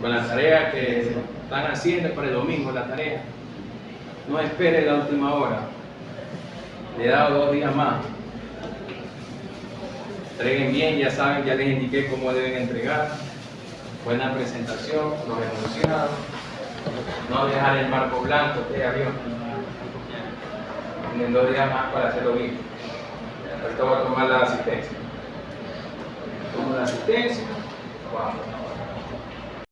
Con la tarea que están haciendo para el domingo, la tarea. No espere la última hora. Le he dado 2 días más. Entreguen bien, ya saben, ya les indiqué cómo deben entregar. Buena presentación, los enunciados. No dejar el marco blanco, ustedes arriba. Tienen 2 días más para hacerlo bien. Ahorita voy a tomar la asistencia. resistencia. Wow.